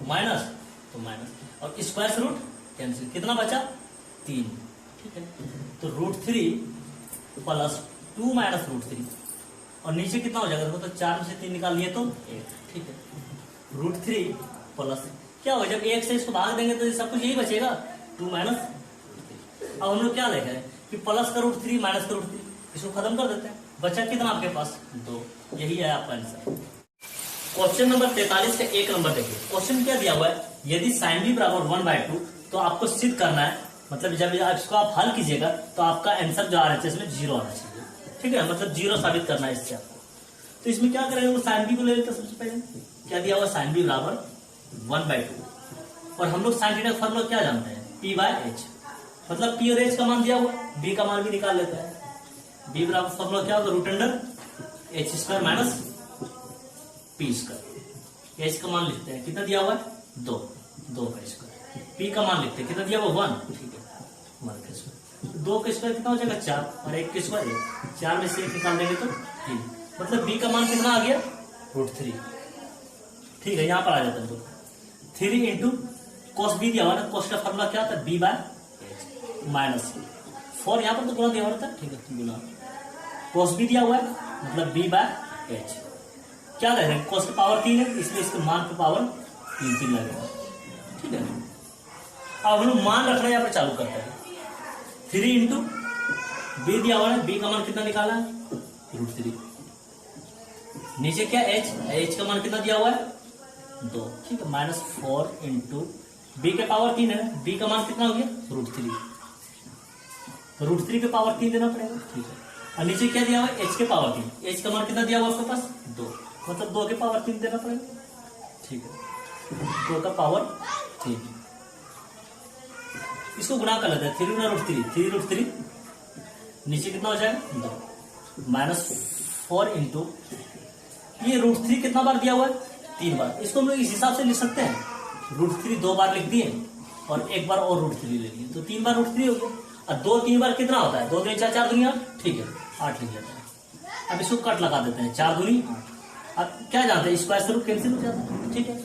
माइनस, तो माइनस, और स्क्वायर से रूट कैंसिल, कितना बचा 3, ठीक है। तो √3 प्लस 2 - √3, और नीचे कितना हो जाएगा, तो 4 में से 3 निकाल लिए तो 1, ठीक है। √3 प्लस क्या होगा, जब 1 से इसको भाग देंगे तो सब कुछ यही बचेगा 2 - √3। अब हम लोग क्या देख रहे हैं कि प्लस का √3 माइनस का √3, इसको खत्म कर देते हैं, बचा कितना आपके पास 2, यही है आपका आंसर। क्वेश्चन नंबर 43 का 1 नंबर देखिए। क्वेश्चन क्या दिया हुआ है, यदि sin b बराबर 1/2 तो आपको सिद्ध करना है, मतलब जब इसको आप हल कीजिएगा तो आपका आंसर जो RHS में 0 आना चाहिए, ठीक है, मतलब 0 साबित करना है इससे आपको। तो इसमें क्या करेंगे, वो sin b को ले लेते हैं। सबसे पहले क्या दिया हुआ sin b बराबर 1/2, और हम लोग sin थीटा का फॉर्मूला क्या जानते हैं P/H, मतलब P और H का मान दिया हुआ, B का मान भी निकाल लेते हैं, बी बराबर फॉर्मूला क्या होगा, root under H square minus P square. H का मान लिखते हैं, कितना दिया हुआ है, 2 का स्क्वायर। पी का मान लिखते हैं, कितना दिया हुआ 1, ठीक है, 1 का स्क्वायर। 2 का स्क्वायर कितना हो जाएगा 4, और 1 का स्क्वायर 4 में से 1 निकाल देंगे तो 3, मतलब बी का मान कितना आ गया, √3। ठीक है, यहाँ पर आ जाता है 3 इंटू कॉस बी दिया हुआ ना, कॉस का फॉर्मूला क्या था, बी बाय एच माइनस 4, यहाँ पर तो गुना दिया हुआ था, ठीक है, गुना कॉस बी दिया हुआ है, मतलब बी बाय एच। क्या दे रहे हैं, कॉस की पावर 3 है, इसलिए इसके मान की पावर 3 लगेगा, ठीक है। अब हम लोग मान रखना यहाँ पर चालू करते हैं। 3 इंटू बी दिया हुआ है, बी का मान कितना निकाला है, √3। नीचे क्या एच का मान कितना दिया हुआ है 2, ठीक है, माइनस 4 इंटू बी के पावर 3 है, बी का मान कितना हो गया √3, तो √3 के पावर 3 देना पड़ेगा, ठीक है। और नीचे क्या दिया हुआ है, एच के पावर 3, एच का मान कितना दिया हुआ आपके पास 2, मतलब 2 के पावर 3 देना पड़ेगा, ठीक है, 2 का पावर 3। इसको गुणा कर लेते हैं, 3 गुना √3, नीचे कितना हो जाएगा 2, माइनस 4 इंटू ये √3 कितना बार दिया हुआ है 3 बार। इसको हम लोग इस हिसाब से लिख सकते हैं, √3 2 बार लिख दिए और 1 बार और √3 ले लिए, तो 3 बार √3 हो गया। और 2 3 बार कितना होता है, 2 दूनी 4, 4 दूनी 8, ठीक है, 8 लिख लेते हैं। अब इसको कट लगा देते हैं, 4 दूनी 8। अब क्या जानते हैं, स्क्वायर से रूट कैंसिल हो जाता है, ठीक है।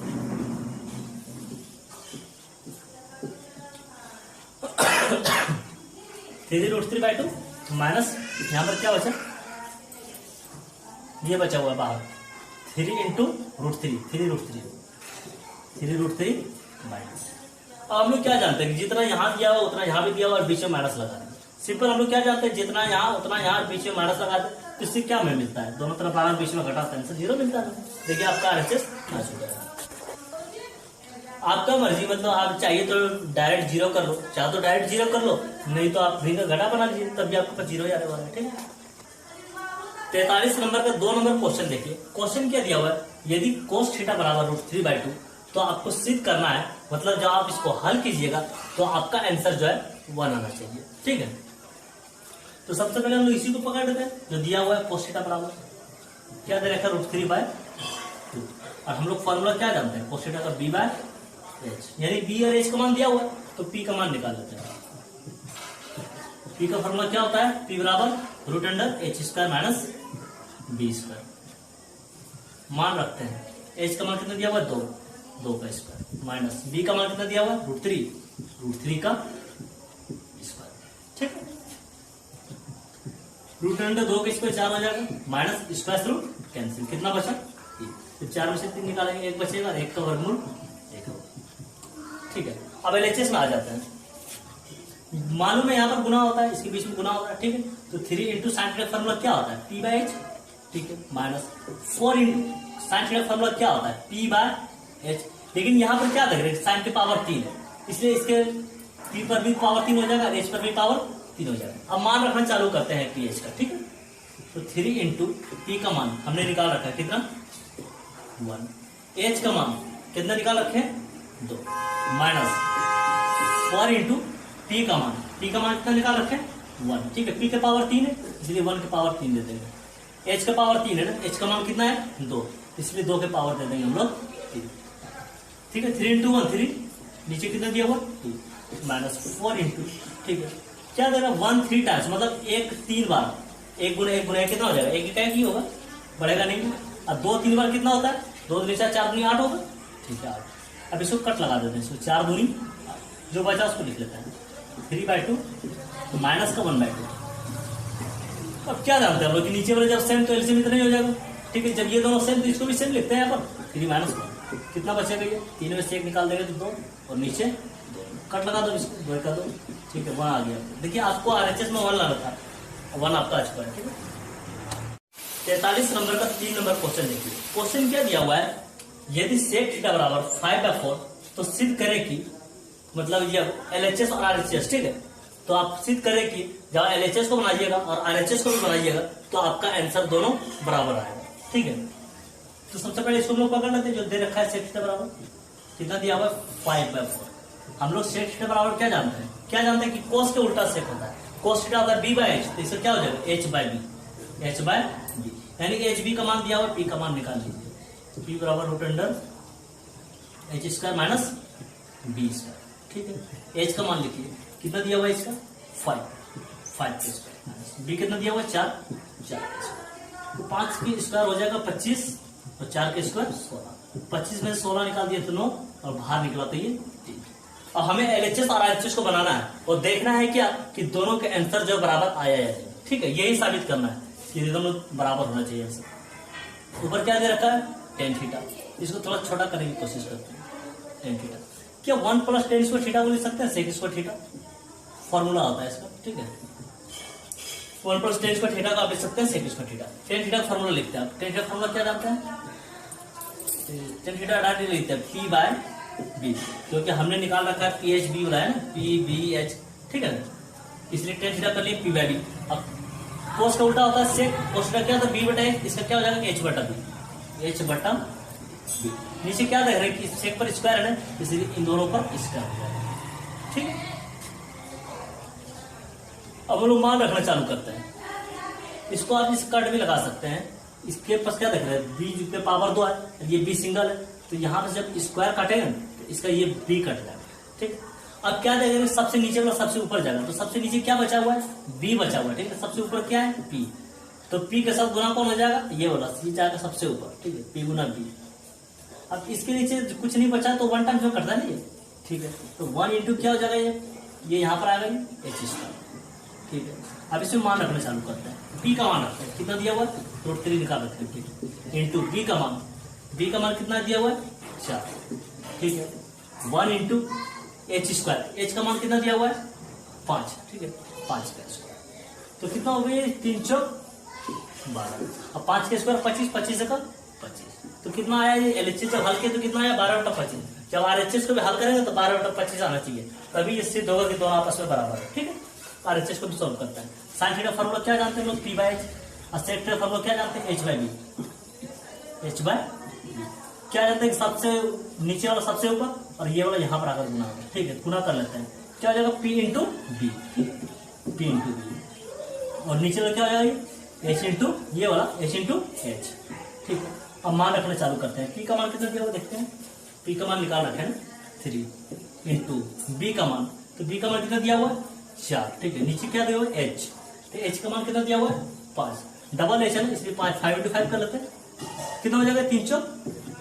√3/2 माइनस यहां पर क्या बचा, ये बचा हुआ बाहर 3 इंटू √3, 3√3 माइनस। अब हम लोग क्या जानते हैं कि जितना यहाँ दिया हुआ उतना यहाँ भी दिया हुआ और बीच में माइनस लगा दें। सिंपल हम लोग क्या जानते हैं, जितना यहाँ उतना यहाँ बीच में माइनस लगा दें, तो इससे क्या में मिलता है, दोनों तरफ आना बीच में घटाते हैं, 0 मिलता है। देखिए आपका RHS आ चुका है। आपका मर्जी, मतलब आप चाहिए तो डायरेक्ट 0 कर लो, चाहे तो डायरेक्ट 0 कर लो, नहीं तो आप 3 का घटा बना लीजिए, तब भी आपके पास 0 ही आने वाला है, ठीक है। 43 नंबर का 2 नंबर क्वेश्चन देखिए। क्वेश्चन क्या दिया हुआ है, यदि cos थीटा बराबर √3/2, तो आपको सिद्ध करना है, मतलब जब आप इसको हल कीजिएगा तो आपका आंसर जो है 1 आना चाहिए, ठीक है। तो सबसे पहले हम लोग इसी को पकड़ लेते हैं, जो दिया हुआ है cos थीटा बराबर क्या दे रखा है √3/2, और हम लोग फॉर्मूला क्या जानते हैं, cos थीटा का b/h, यानी b और h का मान दिया हुआ है, तो p का मान निकाल लेते हैं। p का फॉर्मूला क्या होता है, p बराबर √h² माइनस b स्क्वायर। मान रखते हैं, h का मान कितना दिया हुआ है 2 का स्क्वायर, माइनस b का मान कितना दिया हुआ है √3 का स्क्वायर, ठीक है। √2 का स्क्वायर 4 हो जाएगा, माइनस स्क्वायर रूट कैंसिल, कितना बचा 3, तो 4 में से 3 निकालेंगे, 1 बचेगा, 1 का वर्गमूल 1 होगा, ठीक है। अब LHS में आ जाते हैं। मालूम है यहाँ पर गुना होता है, इसके बीच में गुना होता है, ठीक है। तो 3 इंटू साइन थीटा फॉर्मूला क्या होता है, p/h, ठीक है, minus 4 into sine theta formula क्या होता है, p/h। लेकिन यहाँ पर क्या देख रहे हैं, साइन की पावर 3 है, इसलिए इसके p पर भी पावर 3 हो जाएगा, h पर भी पावर 3 हो जाएगा। अब मान रखना चालू करते हैं pH का, ठीक है। तो 3 इंटू p का मान हमने निकाल रखा है कितना 1, h का मान कितना निकाल रखे हैं 2, माइनस 4 इंटू p का मान कितना निकाल रखे 1, ठीक है। p के पावर 3 है, इसलिए 1 के पावर 3 दे देंगे। h का पावर 3 है ना, h का मान कितना है 2, इसलिए 2 के पावर दे देंगे हम लोग 3, ठीक है। 3 इंटू 1 3, नीचे कितना दिया हुआ 2, माइनस 4 इंटू, ठीक है, क्या दे रहा 1 3 टाइम्स, मतलब 1 3 बार, 1 गुना 1 गुना कितना हो जाएगा, 1 का ही होगा, बढ़ेगा नहीं। अब 2 3 बार कितना होता है, 2 दूनी 4, 4 दूनी 8 होगा, ठीक है 8। अब इसको कट लगा देते हैं, इसको 4 दूनी, जो बचा उसको लिख लेते हैं 3/2 माइनस का 1/2। अब क्या जानते हैं हम लोग कि नीचे वाले जब सेम तो एलसीएम इतना ही हो जाएगा, ठीक है। जब ये दोनों सेम तो इसको भी सेम लिखते हैं यहाँ पर 3 - 1, कितना बचेगा, ये 3 में से 1 निकाल देंगे तो 2, और नीचे 2, कट लगा दो इसको, 2 का 2, ठीक है, 1 आ गया। देखिए आपको RHS में 1 लाना था, 1 आपका आ चुका है, ठीक है। 43 नंबर का 3 नंबर क्वेश्चन देखिए। क्वेश्चन क्या दिया हुआ है, यदि सेक थीटा बराबर 5/4, तो सिद्ध करें कि, मतलब ये LHS और RHS, ठीक है। तो आप सिद्ध करें कि जब LHS को बनाइएगा और RHS को भी बनाइएगा तो आपका आंसर दोनों बराबर आएगा, ठीक है। तो सबसे पहले इसको हम लोग पकड़ लेते हैं, जो दे रखा है सेक थीटा बराबर कितना दिया हुआ है 5/4। हम लोग सेक थीटा बराबर क्या जानते हैं कि कोस के उल्टा सेक होता है, cos थीटा होगा b बाय h, तो इसका क्या हो जाएगा h by b, h by b, यानी कि h b का मान दिया हुआ, p का मान निकाल लीजिए, तो p बराबर root under h square minus b square, ठीक है। h का मान लिखिए, कितना दिया हुआ है इसका 5 के स्क्वायर, b कितना दिया हुआ है 4 के स्क्वायर, तो 5 के स्क्वायर हो जाएगा 25 और 4 के स्क्वायर 16, 25 में से 16 निकाल दिया तो 9 और बाहर निकला तो ये 3। अब हमें एलएचएस और आरएचएस को बनाना है और देखना है क्या कि दोनों के आंसर जो बराबर आया है, ठीक है, यही साबित करना है कि दोनों बराबर होना चाहिए आंसर। ऊपर क्या दे रखा है टेन थीटा, इसको थोड़ा छोटा करने की कोशिश करते हैं। टेन थीटा क्या 1 प्लस टेन स्क्वायर थीटा को लिख सकते हैं, सेक स्क्वायर थीटा फॉर्मूला होता है इसका, ठीक है। 1 प्लस टेन स्क्वायर थीटा का आप लिख सकते हैं sec square theta. Tan theta का फॉर्मूला लिखते हैं आप, टेन थीटा फॉर्मूला क्या जानते हैं, टेन थीटा डायरेक्ट लिखते हैं पी बाय बी, क्योंकि हमने निकाल रखा है पी एच बी बोला है ना, पी बी एच, ठीक है, इसलिए टेन थीटा कर लिए पी बाय बी। अब कोस का उल्टा होता है सेक, कोस का क्या होता है बी बटा एक, इसका क्या हो जाएगा एच बटा बी, एच बटा बी। नीचे क्या देख रहे हैं कि सेक पर स्क्वायर है ना, इसलिए इन दोनों पर स्क्वायर हो जाएगा, ठीक है। अब हम लोग मान रखना चालू करते हैं, इसको आप इस कट भी लगा सकते हैं। इसके पास क्या देख रहे हैं बी पे पावर 2 है, ये बी सिंगल है, तो यहाँ पे जब स्क्वायर काटेगा तो इसका ये बी कट जाएगा, ठीक। अब क्या देखेंगे सबसे नीचे वाला सबसे ऊपर जाएगा, तो सबसे नीचे क्या बचा हुआ है बी बचा हुआ है, ठीक है, सबसे ऊपर क्या है पी, तो पी के साथ गुना कौन हो जाएगा ये वाला, सी जाएगा सबसे ऊपर, ठीक है, पी गुना बी। अब इसके नीचे कुछ नहीं बचा तो 1 टाइम जो कटता नहीं है, ठीक है, तो 1 इंटू क्या हो जाएगा ये यहाँ पर आ गई एच स्क्वायर, ठीक है। अब इसमें मान रखना चालू करते हैं, पी का मान रखते हैं कितना दिया हुआ है रूट 3 निकाल रखते हैं, इंटू बी का मान, बी का मान कितना दिया हुआ है 4, ठीक है, 1 इंटू एच स्क्वायर, एच का मान कितना दिया हुआ है 5, ठीक है, 5 का स्क्वायर, तो कितना हो गया 3 चौक 12, अब 5 के स्क्वायर 25, 25 का 25, तो कितना आया ये एलएचएस जब हल किया तो कितना आया 12/25, जब आरएचएस को भी हल करेंगे तो 12/25 आना चाहिए, तभी ये सिद्ध होगा कि दोनों आपस में बराबर है, ठीक है। आरएचएस को भी सॉल्व करता है। साइन थीटा फॉर्मूला क्या जानते हैं लोग पी बाय एच, और सेक थीटा फॉर्मूला क्या जानते हैं H by B, H by B क्या जानते हैं सबसे नीचे वाला सबसे ऊपर और ये वाला यहाँ पर आकर गुना होगा, ठीक है, गुना कर लेते हैं, क्या हो जाएगा P into B, P into B, और नीचे वाला क्या हो जाएगा एच इंटू ये वाला एच इंटू एच, ठीक है। अब मान रखना चालू करते हैं, पी का मान कितना दिया हुआ देखते हैं, पी का मान निकाल रखे हैं 3 इंटू बी का मान, तो बी का मान कितना दिया हुआ है 4, ठीक है, नीचे क्या दिया हुआ है एच, तो एच का मान कितना दिया हुआ है 5, डबल एच है ना इसलिए 5 इंटू 5 कर लेते हैं, कितना हो जाएगा 3 चौक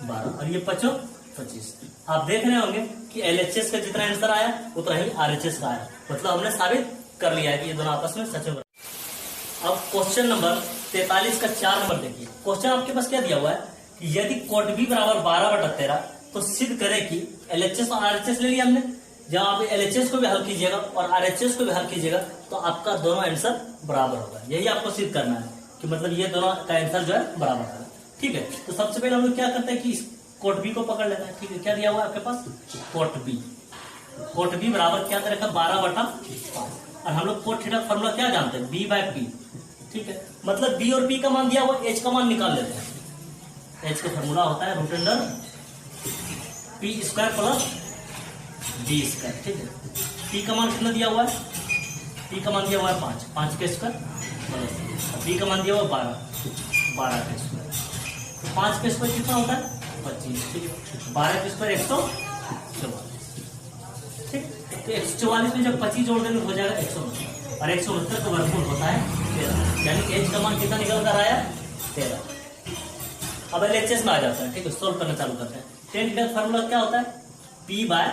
12 और ये 5 चौक 25। आप देख रहे होंगे कि एलएचएस का जितना आंसर आया उतना ही आरएचएस का आया, मतलब हमने साबित कर लिया है कि ये दोनों आपस में सच में। अब क्वेश्चन नंबर 43 का 4 नंबर देखिए, क्वेश्चन आपके पास क्या दिया हुआ है कि यदि कोट बी बराबर 12/13 तो सिद्ध करें कि एलएचएस और आरएचएस ले लिया हमने, जब आप एलएचएस को भी हल कीजिएगा और आरएचएस को भी हल कीजिएगा तो आपका दोनों आंसर बराबर होगा, यही आपको सिद्ध करना है कि मतलब ये दोनों का आंसर जो है बराबर है, ठीक है। तो सबसे पहले हम लोग क्या करते हैं कि इस कोट बी को पकड़ लेते हैं, ठीक है, क्या दिया हुआ है आपके पास कोट बी बराबर क्या दे रखा 12/5, और हम लोग कोट थीटा फॉर्मूला क्या जानते हैं बी बाय पी, ठीक है, मतलब बी और पी का मान दिया हुआ एच का मान निकाल लेते हैं, एच का फॉर्मूला होता है root under P square plus B square, ठीक है। पी का मान कितना दिया हुआ है, पी का मान दिया हुआ है 5 के स्क्वायर प्लस बी का मान दिया हुआ 12 के स्क्वायर, तो 5 के स्क्वायर कितना होता है 25, ठीक है, 12 के स्क्वायर 144, ठीक, तो 144 में जब 25 जोड़ देंगे हो जाएगा 169, और 169 का वर्गमूल होता है 13, यानी कि एच का मान कितना निकल कर आया 13। अब एलएचएस में आ जाता है, ठीक है, सोल्व करना चालू करते हैं। टेन का फॉर्मूला क्या होता है पी बाय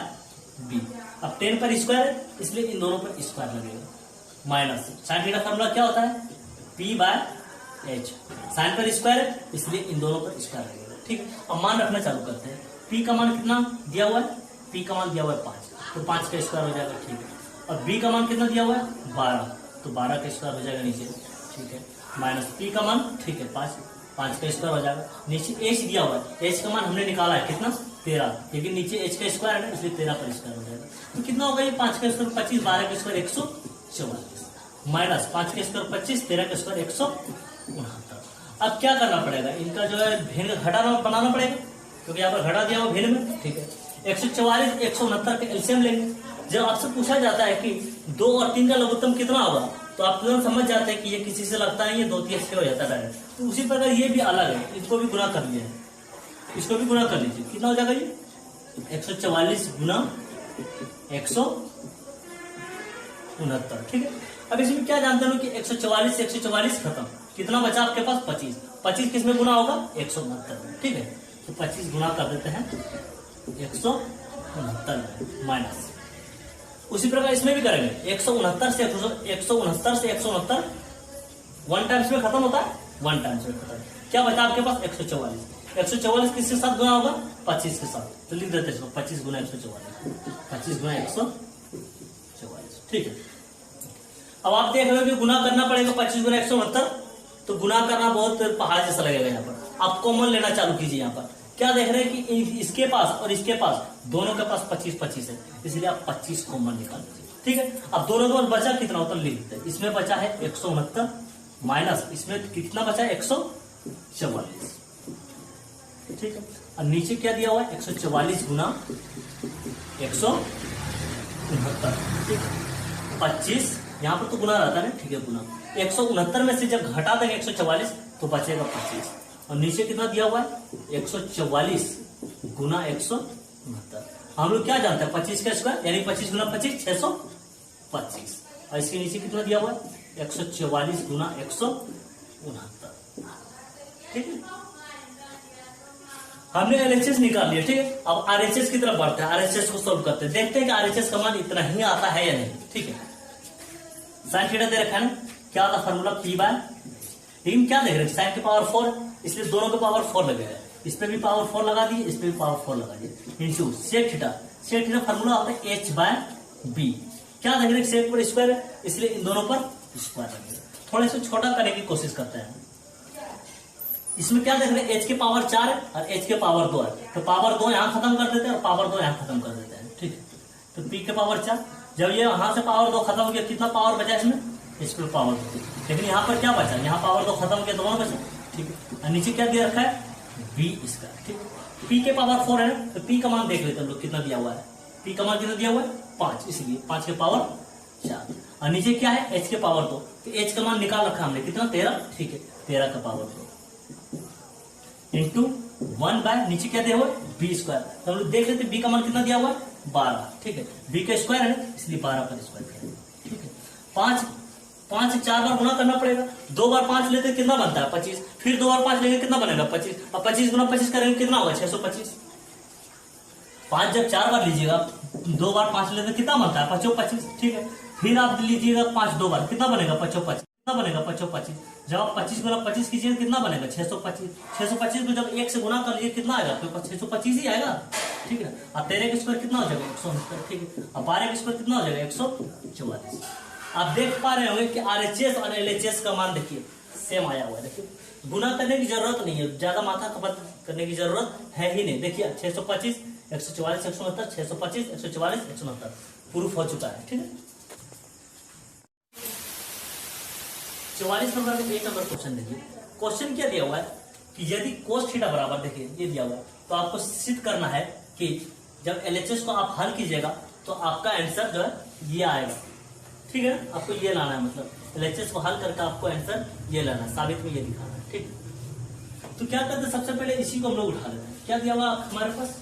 बी, अब 10 पर स्क्वायर है इसलिए इन दोनों पर स्क्वायर लगेगा, माइनस साइन थीटा फॉर्मूला क्या होता है पी बाय एच, साइन पर स्क्वायर है इसलिए इन दोनों पर स्क्वायर लगेगा, ठीक। अब मान रखना चालू करते हैं, पी का मान कितना दिया हुआ है, पी का मान दिया हुआ है 5, तो 5 का स्क्वायर हो जाएगा, ठीक है। और बी का मान कितना दिया हुआ है 12, तो 12 का स्क्वायर हो जाएगा नीचे, ठीक है, माइनस पी का मान, ठीक है, 5 का स्क्वायर हो जाएगा, नीचे एच दिया हुआ है, एच का मान हमने निकाला है कितना 13, लेकिन नीचे एच का स्क्वायर है इसलिए 13 पर स्क्वायर हो जाएगा, तो कितना होगा ये 5 का स्क्वायर 25, 12 का स्क्वायर 144, माइनस 5 का स्क्वायर 25, 13 का स्क्वायर 169। अब क्या करना पड़ेगा, इनका जो है भिन्न घटाना बनाना पड़ेगा, क्योंकि यहाँ पर घटा दिया हुआ भिन्न में, ठीक है। 144 169 के एलसीएम लेंगे, जब आपसे पूछा जाता है कि 2 और 3 का लघुत्तम कितना होगा, तो आप तुरंत समझ जाते हैं कि ये किसी से लगता है, ये 2 3 से हो जाता है डायरेक्ट। तो उसी प्रकार ये भी अलग है, इसको भी गुना कर लीजिए, इसको भी गुना कर लीजिए, कितना हो जाएगा ये 144 गुना 169, ठीक है। अब इसमें क्या जानते हो कि 144 से 144 खत्म, कितना बचा आपके पास 25, 25 किस में गुना होगा 169 में, ठीक है। तो 25 गुना कर देते हैं 169 में माइनस। उसी प्रकार इसमें भी करेंगे 169 से 169 वन टाइम्स में खत्म होता है, वन टाइम्स में खत्म, क्या बचा आपके पास 144, 144 किसके साथ गुना होगा 25 के साथ, तो लिख देते हैं 25 गुना 144, 25 गुना 144, ठीक है। अब आप देख रहे हो कि गुना करना पड़ेगा 25 गुना 169, तो गुना करना बहुत पहाड़ जैसा लगेगा। यहाँ पर आप कॉमन लेना चालू कीजिए। यहाँ पर क्या देख रहे हैं कि इसके पास और इसके पास दोनों के पास 25-25 है, इसलिए आप 25 कॉमन निकाल लीजिए, ठीक है। अब दोनों के पास बचा कितना होता है लिख देते हैं, इसमें बचा है 169 माइनस इसमें कितना बचा है 144, ठीक है। और नीचे क्या दिया हुआ है 144 गुना 169, ठीक है। 25 यहाँ पर तो गुना रहता है ना, ठीक है, गुना 169 में से जब घटा देंगे 144 तो बचेगा 25, और नीचे कितना दिया हुआ है 144 गुना 169। हम लोग क्या जानते हैं 25 का स्क्वायर यानी 25 गुना 25 625, और इसके नीचे कितना दिया हुआ है 144 गुना 169, ठीक है। हमने एलएचएस निकाल लिया, ठीक है। अब आरएचएस की तरफ बढ़ते हैं, आरएचएस को सोल्व करते हैं, देखते हैं कि आरएचएस का मान इतना ही आता है या नहीं, ठीक है। साइन थीटा दे रखा है ना, क्या था फॉर्मूला P बाय, लेकिन क्या देख रहे हैं साइन की पावर 4, इसलिए दोनों के पावर 4 लगे हैं, इस पे भी पावर 4 लगा दिए, इस पे भी पावर 4 लगा दिए, into sec theta, sec theta formula होता है H बाय B, क्या देख रहे हैं सेक पर स्क्वायर है, इसलिए इन दोनों पर स्क्वायर लगेगा। थोड़े से छोटा करने की कोशिश करते हैं, इसमें क्या देख रहे हैं h के पावर 4 है और h के पावर 2 है, तो पावर 2 यहाँ खत्म कर देते हैं और पावर 2 यहाँ खत्म कर देते हैं, ठीक है। तो p के पावर 4, जब ये यहाँ से पावर 2 खत्म हो गया, कितना पावर बचा इसमें, इस पे पावर 2, लेकिन यहाँ पर क्या बचा, यहाँ पावर 2 खत्म हो गया, दोनों बचा, ठीक है। और नीचे क्या दिया रखा है b इसका, ठीक है। p के पावर 4 है ना, तो p का मान देख लेते हैं हम लोग कितना दिया हुआ है, p का मान कितना दिया हुआ है 5, इसलिए 5 के पावर 4, और नीचे क्या है h के पावर 2, तो h का मान निकाल रखा हमने कितना 13, ठीक है, 13 का पावर 2 इंटू 1 बाय नीचे क्या दिया हुआ है बी स्क्वायर, तो हम लोग देख लेते बी का मान कितना दिया हुआ है 12, ठीक है। बी का स्क्वायर है इसलिए 12 पर स्क्वायर करेंगे, ठीक है। 5 से 4 बार गुना करना पड़ेगा, 2 बार 5 लेते कितना बनता है 25, फिर 2 बार 5 लेंगे कितना बनेगा 25, और 25 गुना 25 करेंगे कितना होगा 625। 5 जब 4 बार लीजिएगा, 2 बार 5 लेते कितना बनता है 25, ठीक है। फिर आप लीजिएगा 5 2 बार, कितना बनेगा 25, कितना बनेगा 25, जब आप 25 गुना 25 कीजिएगा कितना बनेगा 625, 625 को जब 1 से गुना कर लीजिए कितना आएगा आपके पास 625 ही आएगा, ठीक है। और 13 का स्क्वायर कितना हो जाएगा 169, ठीक है। और 12 का स्क्वायर कितना हो जाएगा 144। आप देख पा रहे होंगे कि आरएचएस और एलएचएस का मान देखिए सेम आया हुआ है, देखिए गुना करने की जरूरत नहीं है, ज्यादा माथा खपत करने की जरूरत है ही नहीं। देखिए 625 144 169 625 144 169 प्रूफ हो चुका है, ठीक है। 44 नंबर में 1 नंबर क्वेश्चन देखिए, क्वेश्चन क्या दिया हुआ है कि यदि कोस थीटा बराबर, देखिए ये दिया हुआ है, तो आपको सिद्ध करना है कि जब एलएचएस को आप हल कीजिएगा तो आपका आंसर जो है ये आएगा, ठीक है। आपको ये लाना है, मतलब एलएचएस को हल करके आपको आंसर ये लाना है, साबित में ये दिखाना है, ठीक। तो क्या करते हैं सबसे पहले इसी को हम लोग उठा लेते हैं, क्या दिया हुआ हमारे पास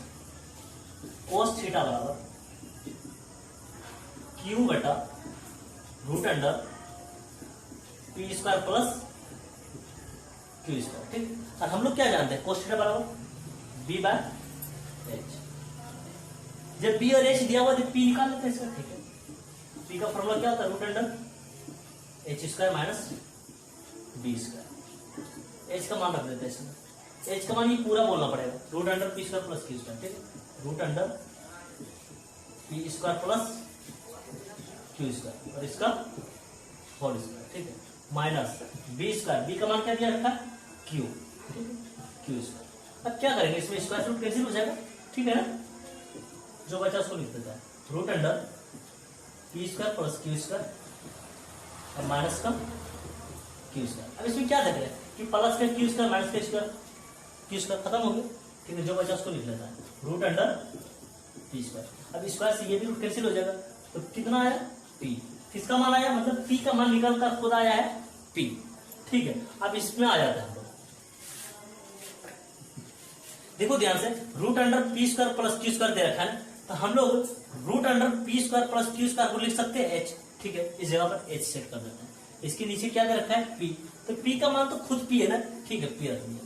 कोस थीटा बराबर क्यू बटा root under P square plus Q square, ठीक। और हम लोग क्या जानते हैं कोस थीटा बराबर बी बाय एच, जब बी और एच दिया हुआ तो पी निकाल लेते हैं इसका, ठीक है। पी का फॉर्मूला क्या होता है root under H square minus B square, H का मान रख देते हैं इसमें, एच का मान ये पूरा बोलना पड़ेगा root under P square plus Q square, ठीक है। Root under P square plus Q square और इसका होल स्क्वायर, ठीक है, माइनस बी स्क्वायर, बी का मान क्या दिया रखा क्यू, क्यू स्क्वायर। अब क्या करेंगे इसमें स्क्वायर रूट कैंसिल हो जाएगा, ठीक है ना, जो बचा उसको लिख देता है root under P square plus Q square और माइनस का क्यू स्क्वायर। अब इसमें क्या देख रहे हैं कि प्लस का क्यू स्क्वायर माइनस का स्क्वायर, क्यू स्क्वायर खत्म हो गया, ठीक है, जो बचा उसको लिख लेता है रूट अंडर पी स्क्वायर। अब स्क्वायर से ये भी रूट कैंसिल हो जाएगा, तो कितना आया P, किसका मान आया मतलब P का मान निकल कर खुद आया है P, ठीक है। अब इसमें आ जाता है हम लोग, देखो ध्यान से, root under P square plus Q square दे रखा है ना, तो हम लोग root under P square plus Q square को लिख सकते हैं h, ठीक है। इस जगह पर h सेट कर देते हैं। इसके नीचे क्या दे रखा है p, तो p का मान तो खुद p है ना, ठीक है, p रख दिया,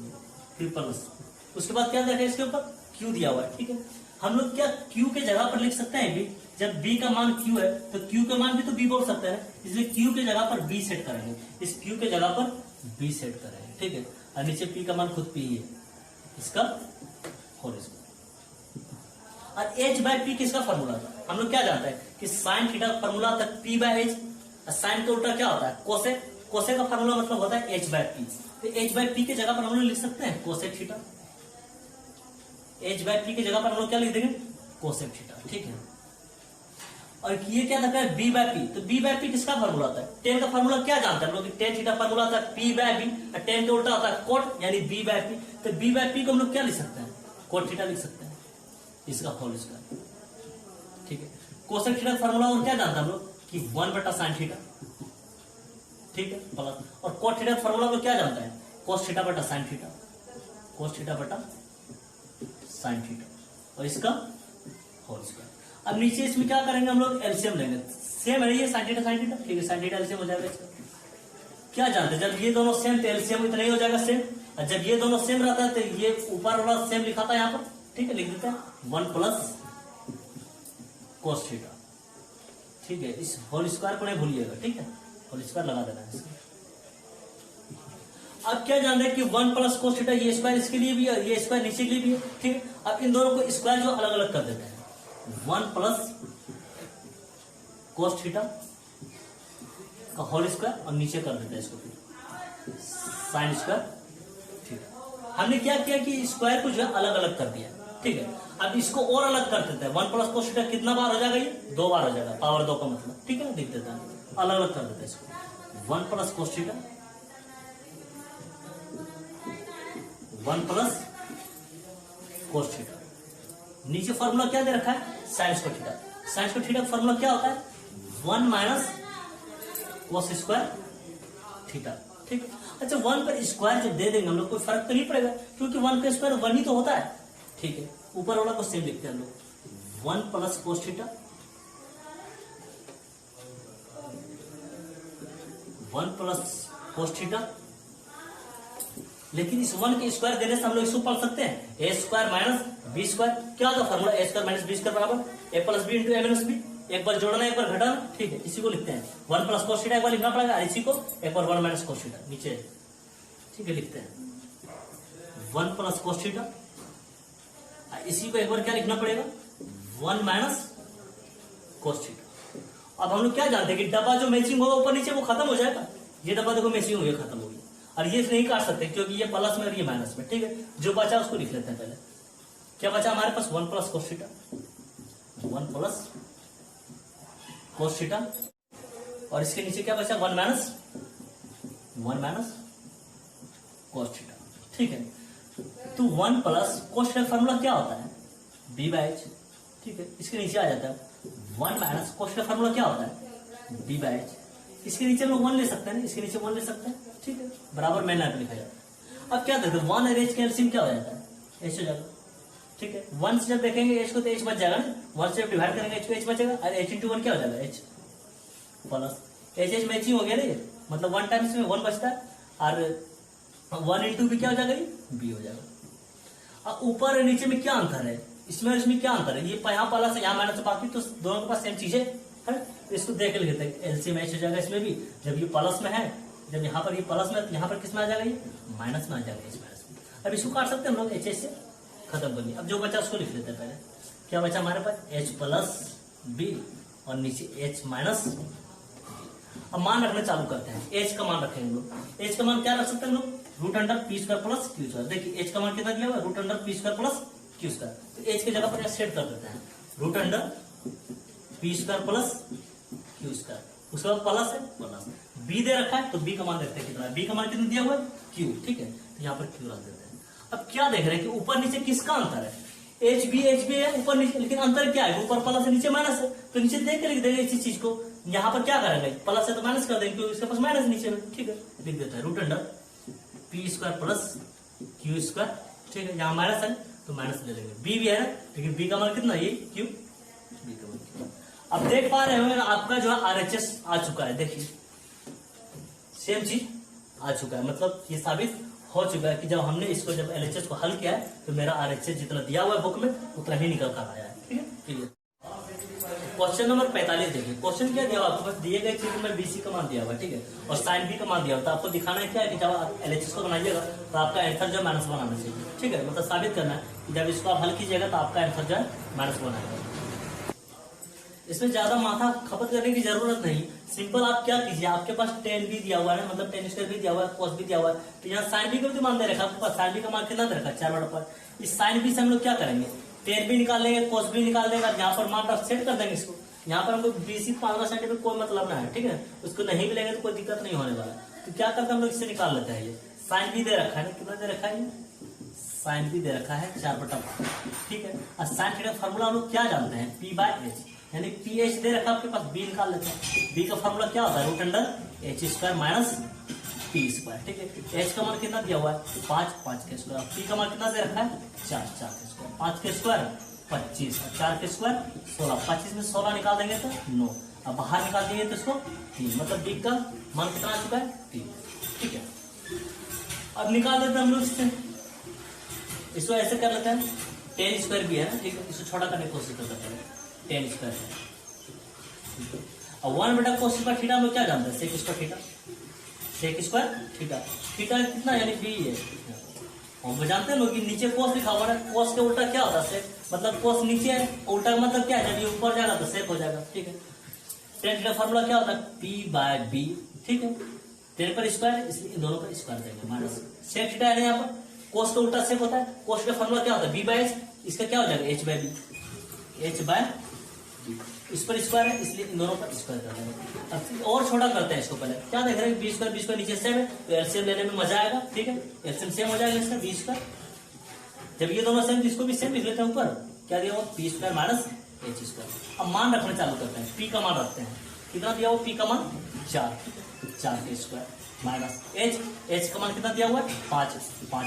फिर प्लस उसके बाद क्या दे रखा है इसके ऊपर q दिया हुआ है, ठीक है। हम लोग क्या q के जगह पर लिख सकते हैं b, जब b का मान q है तो q का मान भी तो b बोल सकते हैं, इसलिए q के जगह पर b सेट करेंगे, इस q के जगह पर b सेट करेंगे, ठीक है। और नीचे p का मान खुद p ही है, इसका होल स्क्वायर। और h बाय पी किसका फॉर्मूला था, हम लोग क्या जानते हैं कि साइन थीटा का फॉर्मूला था p बाय एच, साइन का उल्टा क्या होता है कोसेक, कोसेक का फॉर्मूला मतलब होता है h बाय पी, तो h बाय पी की जगह पर हम लोग लिख सकते हैं cosec theta, h by P की जगह पर हम लोग क्या लिख देंगे कोसेक थीटा, ठीक है। और ये क्या था b बाय पी, तो b बाय पी किसका फॉर्मूला था, टेन का फॉर्मूला क्या जानते हैं हम लोग, टेन थीटा फॉर्मूला था p बाय बी, और टेन का उल्टा होता है कोट यानी b बाय पी, तो b बाय पी को हम लोग क्या लिख सकते हैं कोट थीटा लिख सकते हैं, इसका होल स्क्वायर, ठीक है। कोसेक थीटा का फॉर्मूला और क्या जानते हैं हम लोग कि 1 बटा साइन थीटा, ठीक है, प्लस, और कोट थीटा का फॉर्मूला को क्या जानता है कोस थीटा बटा साइन थीटा, कोस थीटा बटा साइन थीटा, और इसका होल स्क्वायर। अब नीचे इसमें क्या करेंगे हम लोग एलसीएम लेंगे, सेम है ये साइन थीटा, ठीक है, साइन थीटा एलसीएम हो जाएगा इसका। क्या जानते हैं जब ये दोनों सेम तो एलसीएम इतना ही हो जाएगा सेम, और जब ये दोनों सेम रहता है तो ये ऊपर वाला सेम लिखा था यहाँ पर, ठीक है, लिख देते हैं 1 प्लस कोस थीटा, ठीक है। इस होल स्क्वायर को नहीं भूलिएगा, ठीक है, होल स्क्वायर लगा देना है इसका। अब क्या जानते हैं कि 1 प्लस कोस थीटा, ये स्क्वायर इसके लिए भी है, ये स्क्वायर नीचे के लिए भी है, ठीक है। अब इन दोनों को स्क्वायर जो अलग अलग कर देते हैं, 1 प्लस कोस थीटा का होल स्क्वायर और नीचे कर देते हैं इसको फिर साइन स्क्वायर थीटा। हमने क्या किया कि स्क्वायर को जो है अलग अलग कर दिया, ठीक है। अब इसको और अलग कर देते हैं, 1 प्लस कोस थीटा कितना बार हो जाएगा ये 2 बार हो जाएगा, पावर 2 का मतलब, ठीक है, लिख देते हैं अलग अलग कर देते हैं इसको, 1 plus cos theta, 1 plus cos theta, नीचे फॉर्मूला क्या दे रखा है sine square theta, sine square theta का फॉर्मूला क्या होता है 1 माइनस कोस स्क्वायर थीटा, ठीक है। अच्छा 1 पर स्क्वायर जब दे देंगे हम लोग कोई फर्क तो नहीं पड़ेगा, क्योंकि 1 का स्क्वायर 1 ही तो होता है, ठीक है। ऊपर वाला को सेम लिखते हैं हम लोग 1 plus cos theta, 1 plus cos theta, लेकिन इस 1 के स्क्वायर देने से हम लोग इसको पढ़ सकते हैं ए स्क्वायर माइनस बी स्क्वायर, क्या होगा फॉर्मूला ए स्क्वायर माइनस बी स्क्वायर बराबर ए प्लस बी इंटू ए माइनस बी, एक बार जोड़ना एक बार घटाना, ठीक है, इसी को लिखते हैं 1 प्लस कोस थीटा एक बार लिखना पड़ेगा, इसी को एक बार 1 माइनस कोस थीटा नीचे, ठीक है, लिखते हैं 1 प्लस कोस थीटा, इसी को एक बार क्या लिखना पड़ेगा 1 माइनस कोस थीटा। अब हम लोग क्या जानते हैं कि डब्बा जो मैचिंग होगा ऊपर नीचे वो खत्म हो जाएगा, ये डब्बा देखो मैचिंग हो गया खत्म हो गया, और ये नहीं काट सकते क्योंकि ये प्लस में और ये माइनस में, ठीक है। जो बचा उसको लिख लेते हैं पहले, क्या बचा हमारे पास 1 plus cos theta, 1 plus cos theta, और इसके नीचे क्या बचा 1 माइनस कोस थीटा, ठीक है। तो 1 प्लस कोस थीटा फॉर्मूला क्या होता है b बाय एच, ठीक है, इसके नीचे आ जाता है 1 माइनस कोस थीटा फॉर्मूला क्या होता है b बाय एच, इसके नीचे हम लोग 1 ले सकते हैं, इसके नीचे 1 ले सकते हैं, ठीक है, बराबर मैंने यहाँ पे लिखा जाता है। अब क्या देते हैं 1 और h का एलसीएम क्या हो जाता है h हो जाएगा, ठीक है। 1 से जब देखेंगे h को तो h बच जाएगा ना, 1 से जब डिवाइड करेंगे h को h बचेगा, और h इंटू 1 क्या हो जाएगा h प्लस h मैचिंग हो गया ना, मतलब 1 टाइम्स में 1 बचता है, और 1 इंटू भी क्या हो जाएगा b हो जाएगा। अब ऊपर और नीचे में क्या अंतर है, इसमें और इसमें क्या अंतर है, ये यहाँ प्लस है यहाँ माइनस, बाकी तो दोनों के पास सेम चीज है, इसको देख लेते हैं एलसीएम एच हो जाएगा इसमें भी, जब ये प्लस में है, जब यहाँ पर ये प्लस में, यहाँ पर किस में आ जाएगा ये माइनस में आ जाएगा, इस माइनस में। अब इसको काट सकते हैं हम लोग एच से खत्म करिए। अब जो बचा उसको लिख लेते हैं, पहले क्या बचा हमारे पास एच प्लस बी और नीचे एच माइनस। अब मान रखना चालू करते हैं, एच का मान रखेंगे हम लोग, एच का मान क्या रख सकते हैं हम लोग root under P square plus Q square. देखिए एच का मान कितना दिया हुआ है root under P square plus Q square, तो एच की जगह पर सेट कर देते हैं root under P square plus Q square, उसके बाद प्लस है प्लस बी दे रखा है, तो बी का मान देखते हैं कितना है, बी का मान कितना दिया हुआ है क्यू, ठीक है, तो यहाँ पर क्यू रख देते हैं। अब क्या देख रहे हैं कि ऊपर नीचे किसका अंतर है, एच बी है ऊपर नीचे, लेकिन अंतर क्या है, ऊपर प्लस है नीचे माइनस है, तो नीचे देख के लिख देंगे इसी चीज को। यहाँ पर क्या करेंगे, प्लस है तो माइनस कर देंगे क्योंकि इसके पास माइनस नीचे में, ठीक है। लिख देता है root under P square plus Q square, ठीक है। यहाँ माइनस है तो माइनस ले लेंगे, बी भी है ना, लेकिन बी का मान कितना, ये क्यू, बी का मान क्यू। अब देख पा रहे हो आपका जो है आरएचएस आ चुका है, देखिए सेम चीज आ चुका है, मतलब ये साबित हो चुका है कि जब हमने इसको जब एलएचएस को हल किया है तो मेरा आरएचएस जितना दिया हुआ है बुक में उतना ही निकल कर आया है, ठीक है। क्लियर। क्वेश्चन नंबर 45 देखिए, क्वेश्चन क्या दिया हुआ आपको, बस दिए गए चीज में बीसी का मान दिया हुआ है, ठीक है, और साइन बी का मान दिया हुआ, तो आपको दिखाना है क्या है कि जब आप एलएचएस को बनाइएगा तो आपका आंसर जो माइनस वन आना चाहिए, ठीक है। मतलब साबित करना है कि जब इसको आप हल कीजिएगा तो आपका आंसर जो है माइनस वन आएगा। इसमें ज्यादा माथा खपत करने की जरूरत नहीं, सिंपल आप क्या कीजिए, आपके पास टेन भी दिया हुआ है, मतलब टेन स्क्वायर भी दिया हुआ है, कॉस भी दिया हुआ है, तो यहाँ साइन बी का भी मान दे रखा है आपके पास, साइन बी का मान कितना दे रखा है 4/5। इस साइन बी से हम लोग क्या करेंगे, टेन भी निकाल लेंगे, कॉस भी निकाल देंगे, यहाँ पर मान सेट कर देंगे इसको। यहाँ पर हमको बीसी 15 सेंटीमीटर कोई मतलब ना है, ठीक है, उसको नहीं भी लेंगे तो कोई दिक्कत नहीं होने वाला। तो क्या करते हैं हम लोग इससे निकाल लेते हैं, ये साइन बी दे रखा है ना, कितना दे रखा है, साइन बी दे रखा है 4/5, ठीक है। और साइन थीटा फॉर्मूला हम लोग क्या जानते हैं, P/H, यानी पीएच दे रखा आपके पास, बी निकाल लेते हैं। बी का फॉर्मूला क्या होता है, root under H square minus P square, ठीक है। एच का मान कितना दिया हुआ है 5 के स्क्वायर, पी का मान कितना दे रखा है 4 के स्क्वायर, 5 के स्क्वायर 25, 4 के स्क्वायर 16, 25 में 16 निकाल देंगे तो 9, अब बाहर निकाल देंगे तो इसको 3, मतलब बी का मान कितना आ चुका है 3, ठीक है। अब निकाल देते हैं हम लोग इसको ऐसे कर लेते हैं, 10 स्क्वायर भी है ना, ठीक है, इसको छोटा करने की कोशिश करते हैं, 10 स्क्वायर है। अब 1/cos स्क्वायर थीटा में क्या जानते हैं, sec square theta, sec square theta, theta कितना यानी बी है, हम जानते हैं लोग कि नीचे कोस लिखा हुआ है, कोस के उल्टा क्या होता है सेक, मतलब कोस नीचे है, उल्टा मतलब क्या है, जब ये ऊपर जाएगा तो सेक हो जाएगा, ठीक है। टेन थीटा फॉर्मूला क्या होता है P/B, ठीक है, 10 पर स्क्वायर, इसलिए इन दोनों पर स्क्वायर देंगे, माइनस सेक थीटा है यहाँ पर, कोस का उल्टा सेक होता है, कोस का फॉर्मूला क्या होता है B/H, इसका क्या हो जाएगा H/B, H/B, इस पर स्क्वायर है इसलिए इन दोनों पर स्क्वायर कर देंगे। और छोटा करते हैं इसको, पहले क्या देख रहे हैं, बी स्क्वायर नीचे सेम है तो एलसीएम लेने में मजा आएगा, ठीक है, एलसीएम सेम हो जाएगा इसका बी स्क्वायर, जब ये दोनों सेम इसको भी सेम लिख लेते हैं, ऊपर क्या दिया हुआ P square minus H square. अब मान रखना चालू करते हैं, पी का मान रखते हैं, कितना दिया हुआ पी का मान 4 के स्क्वायर माइनस एच का मान कितना दिया हुआ है 5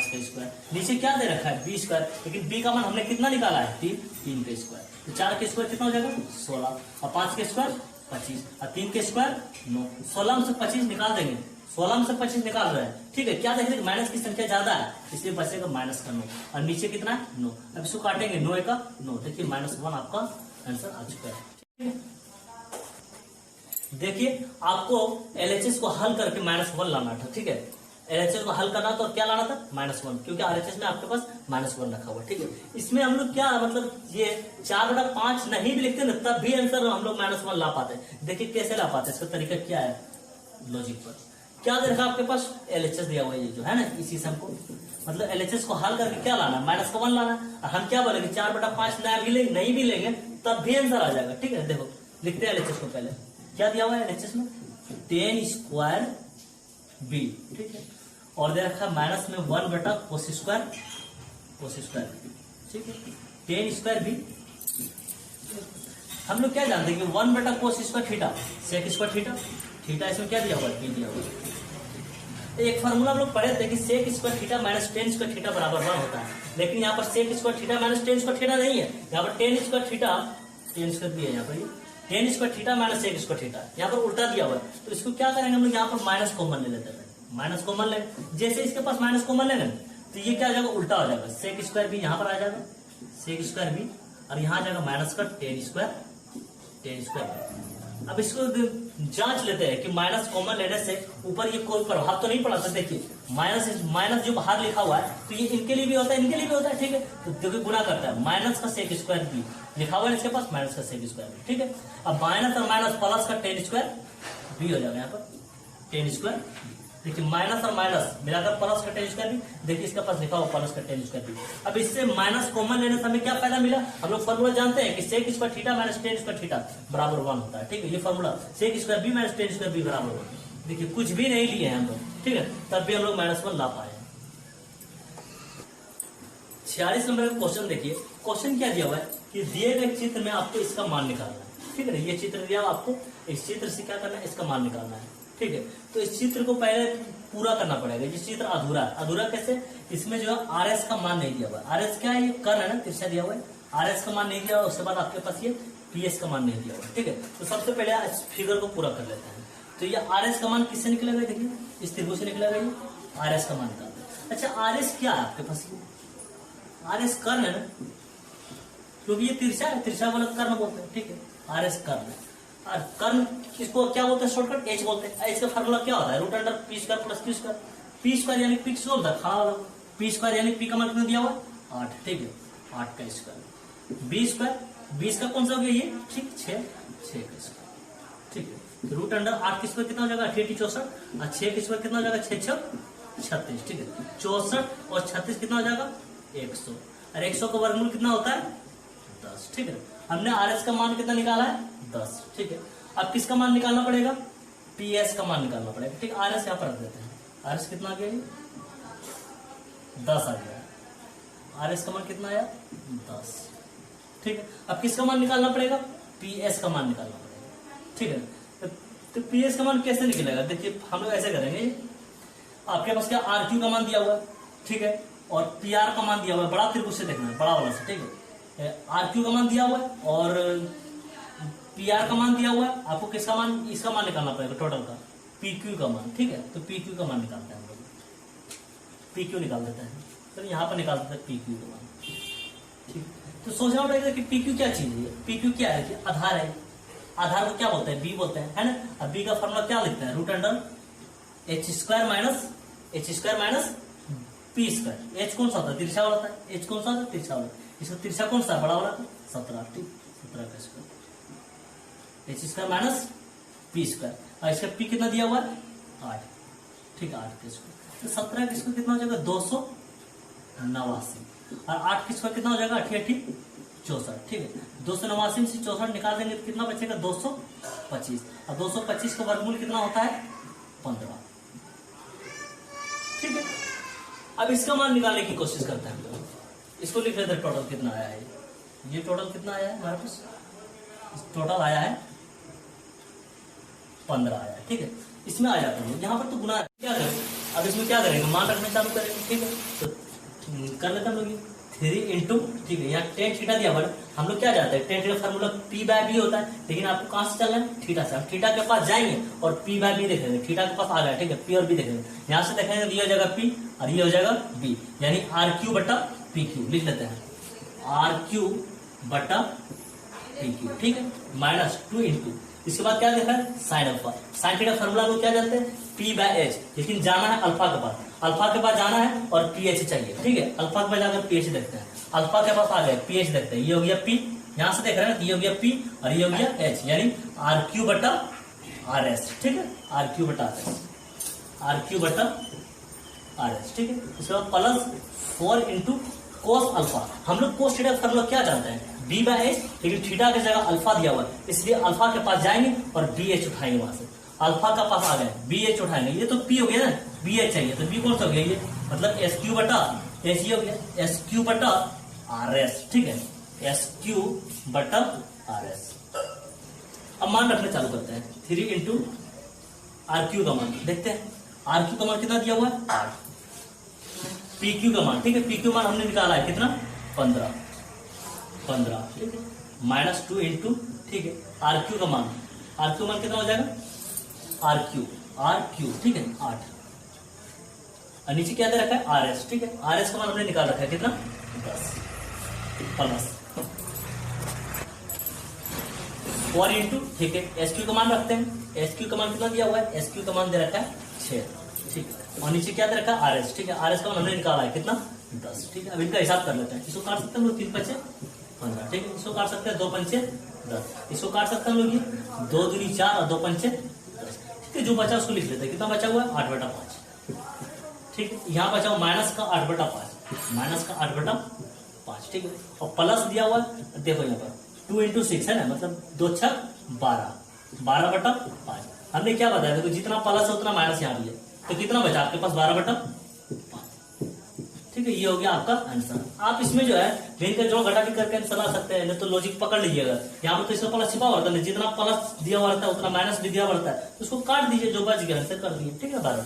के स्क्वायर, नीचे क्या दे रखा है बी स्क्वायर, लेकिन बी का मान हमने कितना निकाला है 3 के स्क्वायर, तो 4 के स्क्वायर कितना हो जाएगा 16, और 5 के स्क्वायर 25, और 3 के स्क्वायर 9, 16 में से 25 निकाल देंगे, 16 में से 25 निकाल रहे हैं, ठीक है। क्या देख रहे हैं माइनस की संख्या ज्यादा है इसलिए बचेगा माइनस का 9, और नीचे कितना है 9, अब इसको काटेंगे 9 का 9, देखिए -1 आपका आंसर आ चुका है, ठीक है। देखिए आपको एलएचएस को हल करके -1 लाना था, ठीक है, एलएचएस को हल करना तो क्या लाना था -1, क्योंकि आरएचएस में आपके पास -1 रखा हुआ, ठीक है। इसमें हम लोग क्या मतलब ये 4/5 नहीं भी लिखते ना तब भी आंसर हम लोग -1 ला पाते। देखिए कैसे ला पाते, इसका तरीका क्या है, लॉजिक पर क्या देखा आपके पास एलएचएस दिया हुआ है, ये जो है ना, इसी से हमको मतलब एलएचएस को हल करके क्या लाना -1 लाना, और हम क्या बोलेंगे 4/5 नहीं भी लेंगे तब भी आंसर आ जाएगा, ठीक है। देखो लिखते हैं एलएचएस को, पहले क्या दिया हुआ है एलएचएस में 10 स्क्वायर बी, ठीक है, और दे रखा माइनस में 1/cos स्क्वायर, ठीक है, 10 स्क्वायर बी। हम लोग क्या जानते हैं कि 1/cos square theta sec square theta इसमें क्या दिया हुआ है बी दिया हुआ है। एक फार्मूला हम लोग पढ़े थे कि sec square theta minus 10 square theta बराबर 1 होता है, लेकिन यहाँ पर sec square theta minus 10 square theta नहीं है, यहाँ पर 10 स्क्वायर थीटा 10 स्क्वायर भी है, यहाँ पर 10 square theta minus sec square theta, यहाँ पर उल्टा दिया हुआ है, तो इसको क्या करेंगे हम लोग यहाँ पर माइनस कॉमन ले लेते हैं, माइनस कॉमन ले, जैसे इसके पास माइनस कॉमन लेंगे तो ये क्या हो जाएगा उल्टा हो जाएगा, सेक स्क्वायर भी यहाँ पर आ जाएगा सेक स्क्वायर भी, और यहाँ आ जाएगा माइनस का 10 स्क्वायर। अब इसको जांच लेते हैं कि माइनस कॉमन लेने से ऊपर ये कोई प्रभाव तो नहीं पड़ा, तो देखिए माइनस जो बाहर लिखा हुआ है तो ये इनके लिए भी होता है इनके लिए भी होता है, ठीक है, तो देखिए गुना करता है, माइनस का सेक स्क्वायर भी लिखा हुआ है इसके पास, माइनस का सेक स्क्वायर, ठीक है। अब माइनस और माइनस प्लस का 10 स्क्वायर भी हो जाएगा, यहाँ पर 10 स्क्वायर, देखिए माइनस और माइनस मिलाकर प्लस का 10 स्क्वायर भी, देखिए इसका पास लिखा हुआ प्लस का 10 स्क्वायर भी। अब इससे माइनस कॉमन लेने से हमें क्या फायदा मिला, हम लोग फॉर्मूला जानते हैं कि sec square theta minus 10 square theta बराबर 1 होता है, ठीक है, ये formula sec square B minus 10 square B बराबर 1। देखिए कुछ भी नहीं लिए हैं हम लोग, ठीक है, तब भी हम लोग -1 ला पाए। 46 नंबर का क्वेश्चन देखिए। क्वेश्चन क्या दिया हुआ है कि दिए गए चित्र में आपको इसका मान निकालना है, ठीक है ना। ये चित्र दिया हुआ आपको, इस चित्र से क्या करना है, इसका मान निकालना है, ठीक है। तो इस चित्र को पहले पूरा करना पड़ेगा। ये चित्र अधूरा है। अधूरा कैसे, इसमें जो है आर एस का मान नहीं दिया हुआ है। आर एस क्या है, ये कर्ण है ना, तिरछा दिया हुआ है। आर एस का मान नहीं दिया हुआ, उसके बाद आपके पास ये पी एस का मान नहीं दिया हुआ, ठीक है। तो सबसे पहले इस फिगर को पूरा कर लेते हैं। तो ये आर एस का मान किससे निकलेगा, देखिए इस त्रिभुज से निकलेगा, ये आर एस का मान निकालते हैं। अच्छा आर एस क्या है आपके पास, आर एस कर्ण है ना, क्योंकि ये तिरछा है, तिरछा वाला कर्ण बोलते हैं, ठीक है। आर एस कर्ण है। और कर्ण किसको क्या बोलते हैं, शॉर्टकट एच बोलते हैं। एच का फार्मूला क्या होता है, root under P square plus Q square. P square यानी पी किसको बोलता है, खाना। पी स्क्वायर यानी पी का मान कितना दिया हुआ है 8, ठीक है, 8 का स्क्वायर। बी स्क्वायर, 20 का कौन सा हो गया ये, ठीक 6 का स्क्वायर, ठीक है। तो रूट अंडर 8 की स्क्वायर कितना हो जाएगा, 8 64, और 6 की स्क्वायर कितना हो जाएगा, 6 36, ठीक है। 64 और 36 कितना हो जाएगा, 100। और 100 का वर्गमूल कितना होता है, 10, ठीक है। हमने आर एस का मान कितना निकाला है, 10, ठीक है। अब किसका मान निकालना पड़ेगा, पी एस का मान निकालना पड़ेगा, ठीक है। आर एस यहाँ पर रख देते हैं। आर एस कितना आ गया, 10 आ गया। आर एस का मान कितना आया, 10, ठीक है। अब किसका मान निकालना पड़ेगा, पी एस का मान निकालना पड़ेगा, ठीक है। तो पी एस का मान कैसे निकलेगा, देखिए हम लोग ऐसे करेंगे। आपके पास क्या आर क्यू का मान दिया हुआ है, ठीक है, और पी आर का मान दिया हुआ है। बड़ा त्रिभुज से देखना है, बड़ा वाला से, ठीक है। आर क्यू का मान दिया हुआ है और पी आर का मान दिया हुआ है। आपको किसका मान, इसका मान निकालना पड़ेगा टोटल का, पी क्यू का मान, ठीक है। तो पी क्यू का मान निकालते हैं हम लोग, पी क्यू निकाल देते हैं। तो यहाँ पर निकाल देते हैं पी क्यू का मान, ठीक। तो सोचना पड़ेगा कि पी क्यू क्या चीज है। पी क्यू क्या है, कि आधार है। आधार को क्या बोलते हैं, बी बोलते हैं, है ना। अब बी का फॉर्मूला क्या लिखते हैं, root under H square minus P square. H कौन सा होता है, तिरछा वाला था। एच कौन सा होता है, तिरछा वाला। इसका तिरछा कौन सा, बड़ा वाला था, 17, ठीक, 17 का square. H square minus P square, और इसका पी कितना दिया हुआ है, 8, ठीक है, 8 का स्क्वायर। तो 17 का स्क्वायर कितना हो जाएगा, 289, और 8 का स्क्वायर कितना हो जाएगा, 8 64, ठीक है। 289 से 64 निकाल देंगे तो कितना बचेगा, 225, और 225 का वर्गमूल कितना होता है, 15, ठीक है। अब इसका मान निकालने की कोशिश करते हैं हम लोग। इसको लिख लेते हैं, टोटल कितना आया है। ये टोटल कितना आया है हमारे पास, टोटल आया है 15 आया है, ठीक है। इसमें आ जाता है, यहाँ पर तो गुना क्या करें। अब इसमें क्या करेंगे, मान रखना चालू करेंगे, ठीक है। तो कर लेते हैं हम लोग 3 इंटू, ठीक है, यहाँ टेन थीटा दिया हुआ। हम लोग क्या जाते हैं, tan theta formula P by B होता है, लेकिन आपको कहां से चलना है, थीटा से। हम थीटा के पास जाएंगे और पी बाय बी देखेंगे। थीटा के पास आ गया, ठीक है, पी और बी देखेंगे। यहाँ से देखेंगे तो ये हो जाएगा पी और ये हो जाएगा बी, यानी आर क्यू बटा पी क्यू लिख लेते हैं, आर क्यू बटा पी क्यू, ठीक है, -2 इंटू, इसके बाद क्या देखा है, sine alpha. Sine theta formula लोग क्या जानते हैं, पी बाय एच, लेकिन जाना है अल्फा के पास। अल्फा के पास जाना है और पीएच चाहिए, ठीक है। अल्फा के पास जाकर पीएच देखते हैं। अल्फा के पास आ गए, पीएच देखते हैं। ये हो गया पी, यहां से देख रहे हैं, ये हो गया पी और ये हो गया एच, यानी आर क्यू बटा आर एस, ठीक है, आर क्यू बटा आर एस, आर क्यू बटा आर एस, ठीक है। उसके बाद प्लस 4 इंटू कोस अल्फा। हम लोग कोस थीटा फार्मूला क्या जानते हैं, बी बाय एच, लेकिन थीटा की जगह अल्फा दिया हुआ है, इसलिए अल्फा के पास जाएंगे और बी एच उठाएंगे वहां से। अल्फा का पास आ गए, बी एच उठाएंगे। ये तो पी हो गया ना, बी एच चाहिए, तो बी कौन सा हो गया, ये मतलब एस क्यू बटा एच, ये हो गया एस क्यू बटा आर एस, ठीक है, एस क्यू बटा आर एस। अब मान रखने चालू करते हैं, 3 इंटू आर क्यू का मान देखते हैं। आर क्यू का मान कितना दिया हुआ है, 8। पी क्यू का मान, ठीक है, पी क्यू मान हमने निकाला है कितना, 15, ठीक है, -2 इंटू, ठीक है, आर क्यू का मान, आर क्यू मान कितना हो जाएगा, आर क्यू, ठीक है, 8, और नीचे क्या दे रखा है, आर एस, ठीक है। आर एस का मान हमने निकाल रखा है कितना, 10 प्लस 4 इंटू, ठीक है, एस क्यू का मान रखते हैं। एस क्यू का मान कितना दिया हुआ है, एस क्यू का मान दे रखा है 6, ठीक है, और नीचे क्या दे रखा है, आर एस, ठीक है। आर एस का मान हमने निकाला है कितना, 10, ठीक है। अब इनका हिसाब कर लेते हैं। इसको काट सकते हैं हम लोग, 3 5 15, ठीक है। इसको काट सकते हैं 2 5 10, इसको काट सकते हैं हम लोग 2 दूनी 4 और 2 5 10, ठीक है। जो बचा उसको लिख लेते हैं, कितना बचा हुआ है, 8/5, ठीक है। यहाँ बचा हुआ माइनस का 8/5, ठीक है, और प्लस दिया हुआ है, देखो यहाँ पर 2 इंटू 6 है ना, मतलब 2 6 12/5। हमने क्या बताया, देखो जितना प्लस है उतना माइनस यहाँ भी है, तो कितना बचा आपके पास, 12/5, ठीक ठीक है, ये हो गया आपका आंसर। आप इसमें जो है भिन्न का जोड़ घटा भी करके आंसर ला सकते हैं, नहीं तो लॉजिक पकड़ लीजिएगा। यहाँ पर तो इसका प्लस छिपा हुआ रहता है, जितना प्लस दिया हुआ रहता है उतना माइनस भी दिया हुआ रहता है, तो उसको काट दीजिए, जो बच गया आंसर कर दिए। ठीक है, 12।